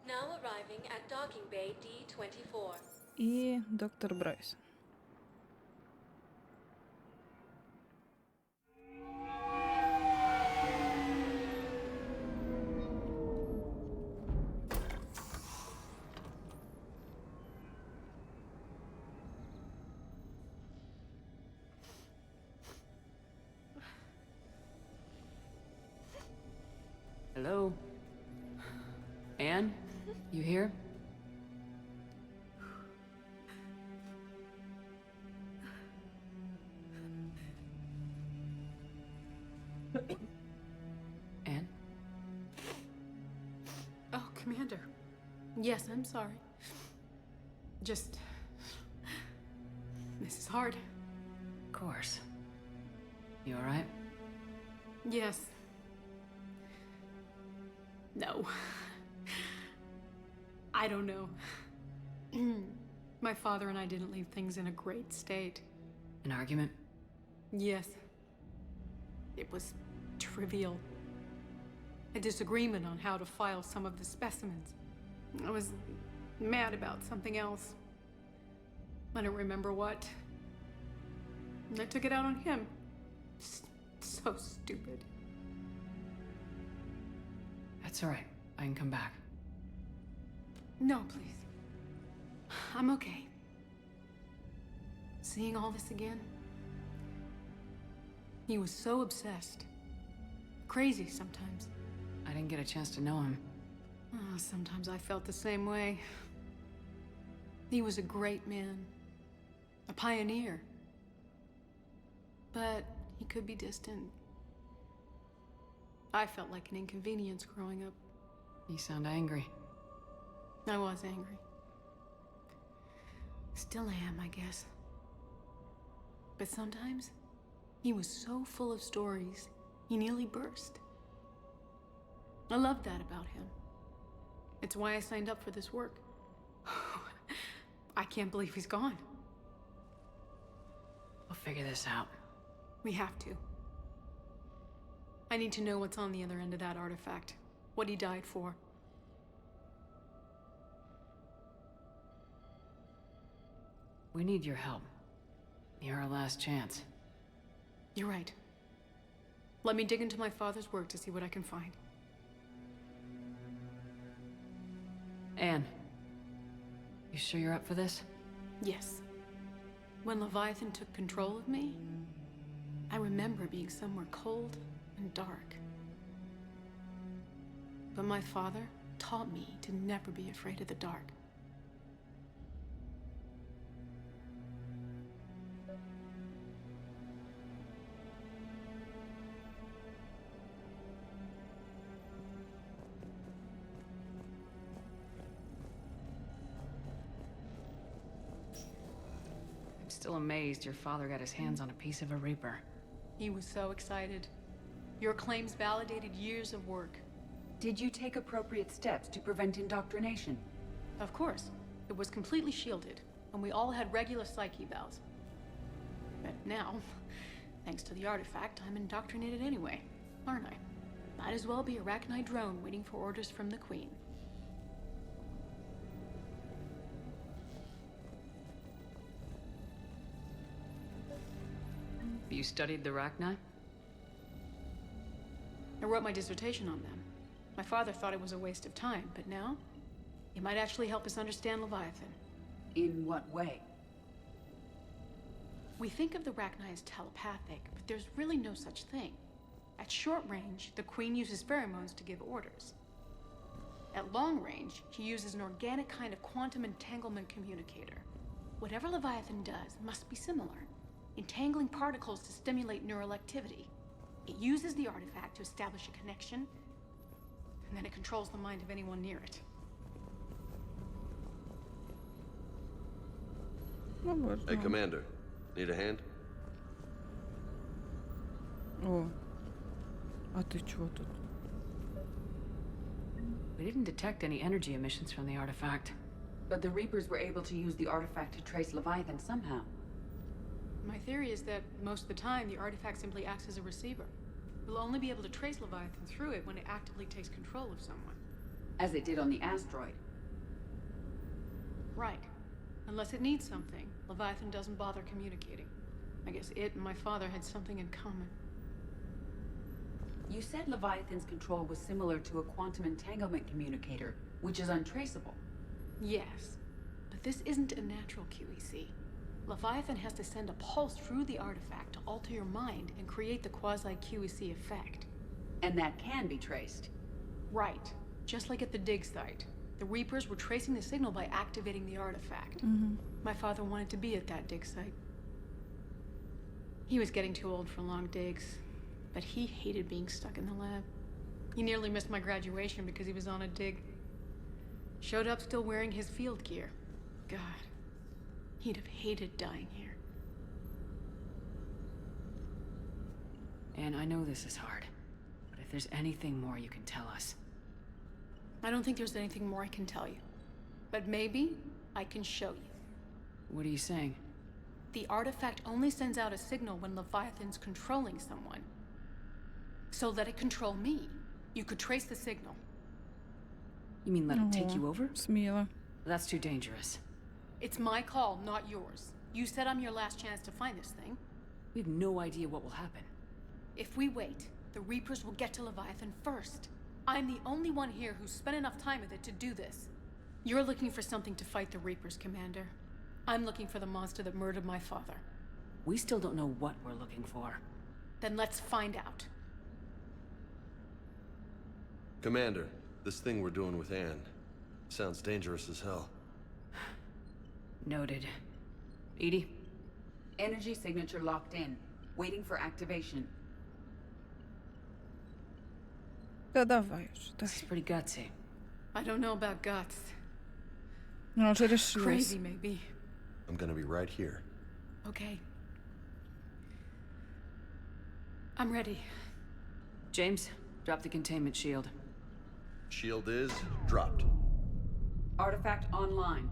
Now arriving at docking bay D24. И доктор Брайс. Hello? Anne? You here? Anne? Oh, Commander. Yes, I'm sorry. Just... This is hard. Of course. You alright? Yes. No. I don't know. My father and I didn't leave things in a great state. An argument? Yes. It was trivial. A disagreement on how to file some of the specimens. I was mad about something else. I don't remember what. And I took it out on him. So stupid. That's alright. I can come back. No, please. I'm okay. Seeing all this again? He was so obsessed. Crazy sometimes. I didn't get a chance to know him. Oh, sometimes I felt the same way. He was a great man. A pioneer. But he could be distant. I felt like an inconvenience growing up. You sound angry. I was angry. Still am, I guess. But sometimes, he was so full of stories, he nearly burst. I loved that about him. It's why I signed up for this work. I can't believe he's gone. We'll figure this out. We have to. I need to know what's on the other end of that artifact. What he died for. We need your help. You're our last chance. You're right. Let me dig into my father's work to see what I can find. Anne, you sure you're up for this? Yes. When Leviathan took control of me, I remember being somewhere cold and dark. But my father taught me to never be afraid of the dark. I'm still amazed your father got his hands on a piece of a Reaper. He was so excited. Your claims validated years of work. Did you take appropriate steps to prevent indoctrination? Of course. It was completely shielded, and we all had regular psych evals. But now, thanks to the artifact, I'm indoctrinated anyway, aren't I? Might as well be a Arachnite drone waiting for orders from the Queen. You studied the Arachnite? I wrote my dissertation on them. My father thought it was a waste of time, but now, It might actually help us understand Leviathan. In what way? We think of the Rachni as telepathic, but there's really no such thing. At short range, the Queen uses pheromones to give orders. At long range, she uses an organic kind of quantum entanglement communicator. Whatever Leviathan does must be similar, entangling particles to stimulate neural activity. It uses the artifact to establish a connection, and then it controls the mind of anyone near it. Hey, Commander. Need a hand? О, а ты чё тут? We didn't detect any energy emissions from the artifact. But the Reapers were able to use the artifact to trace Leviathan somehow. My theory is that most of the time, the artifact simply acts as a receiver. We'll only be able to trace Leviathan through it when it actively takes control of someone. As it did on the asteroid. Right. Unless it needs something, Leviathan doesn't bother communicating. I guess it and my father had something in common. You said Leviathan's control was similar to a quantum entanglement communicator, which is untraceable. Yes, but this isn't a natural QEC. Leviathan has to send a pulse through the artifact to alter your mind and create the quasi-QEC effect. And that can be traced. Right. Just like at the dig site. The Reapers were tracing the signal by activating the artifact. My father wanted to be at that dig site. He was getting too old for long digs, but he hated being stuck in the lab. He nearly missed my graduation because he was on a dig. Showed up still wearing his field gear. God, he'd have hated dying here. And I know this is hard, but if there's anything more you can tell us. I don't think there's anything more I can tell you. But maybe I can show you. What are you saying? The artifact only sends out a signal when Leviathan's controlling someone. So let it control me. You could trace the signal. You mean let it take you over? Смело. That's too dangerous. It's my call, not yours. You said I'm your last chance to find this thing. We have no idea what will happen. If we wait, the Reapers will get to Leviathan first. I'm the only one here who's spent enough time with it to do this. You're looking for something to fight the Reapers, Commander. I'm looking for the monster that murdered my father. We still don't know what we're looking for. Then let's find out. Commander, this thing we're doing with Anne sounds dangerous as hell. Noted. Edie? Energy signature locked in. Waiting for activation. Да давай уже, дай. This is pretty gutsy. I don't know about guts. Она уже решилась. Crazy, maybe. I'm gonna be right here. Okay. I'm ready. James, drop the containment shield. Shield is dropped. Artifact online.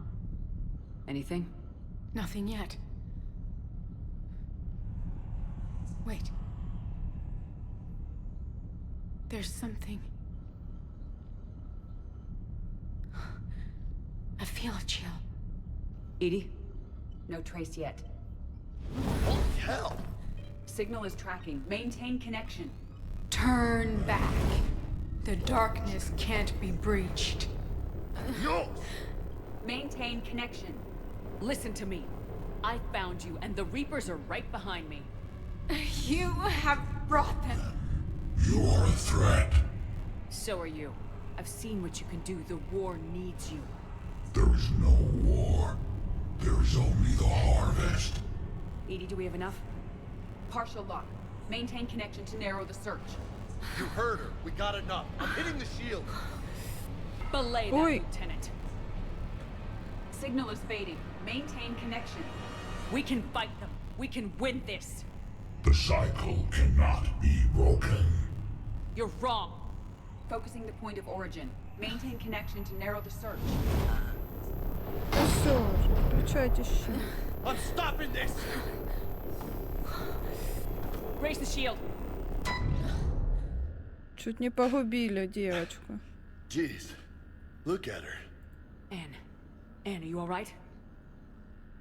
Anything? Nothing yet. Wait. There's something. I feel a chill. Edie? No trace yet. Holy hell! Signal is tracking. Maintain connection. Turn back. The darkness can't be breached. No! Maintain connection. Listen to me. I found you, and the Reapers are right behind me. You have brought them. You are a threat. So are you. I've seen what you can do. The war needs you. There is no war. There is only the harvest. Edie, do we have enough? Partial lock. Maintain connection to narrow the search. You heard her. We got enough. I'm hitting the shield. Belay that, Lieutenant. Signal is fading. Maintain connection. We can fight them. We can win this. The cycle cannot be broken. You're wrong. Focusing the point of origin. Maintain connection to narrow the search. Да всё уже, включайте щит. I'm stopping this! Raise the shield. Чуть не погубили девочку. Jeez, look at her. Anne, are you all right?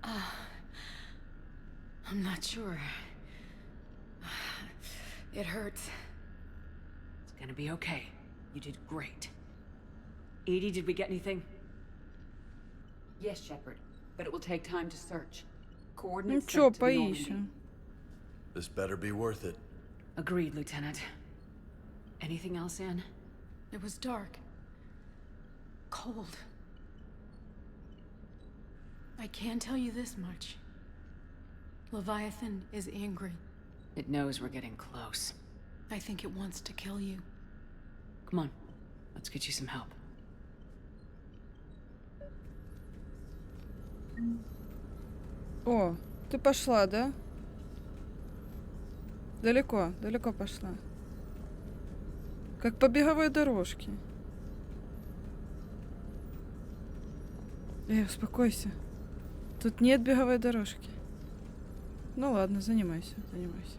I'm not sure. It hurts. It's gonna be okay. You did great. Edie, did we get anything? Yes, Shepard, but it will take time to search. Ну Coordinates чё, sent to the Normandy. поищем. This better be worth it. Agreed, Lieutenant. Anything else, Anne? It was dark. Cold. I can tell you this much. Leviathan is angry. It knows we're getting close. I think it wants to kill you. Come on, let's get you some help. О, ты пошла, да? Далеко, далеко пошла. Как по беговой дорожке. Успокойся. Тут нет беговой дорожки. Ну ладно, занимайся, занимайся.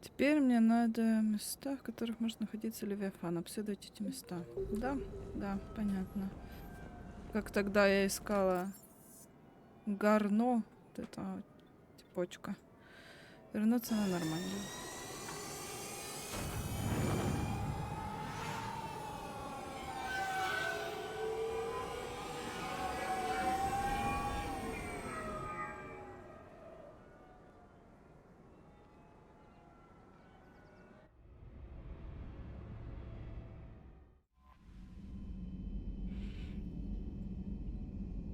Теперь мне надо места, в которых может находиться Левиафан. Обследовать эти места. Да, да, понятно. Как тогда я искала Гарно, вот эта вот цепочка. Вернуться на Нормандию.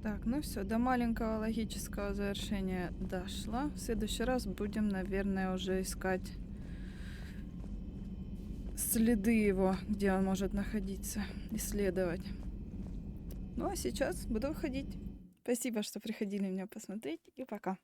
Так, ну все, до маленького логического завершения дошла. В следующий раз будем, наверное, уже искать следы его, где он может находиться, исследовать. Ну а сейчас буду выходить. Спасибо, что приходили меня посмотреть, и пока.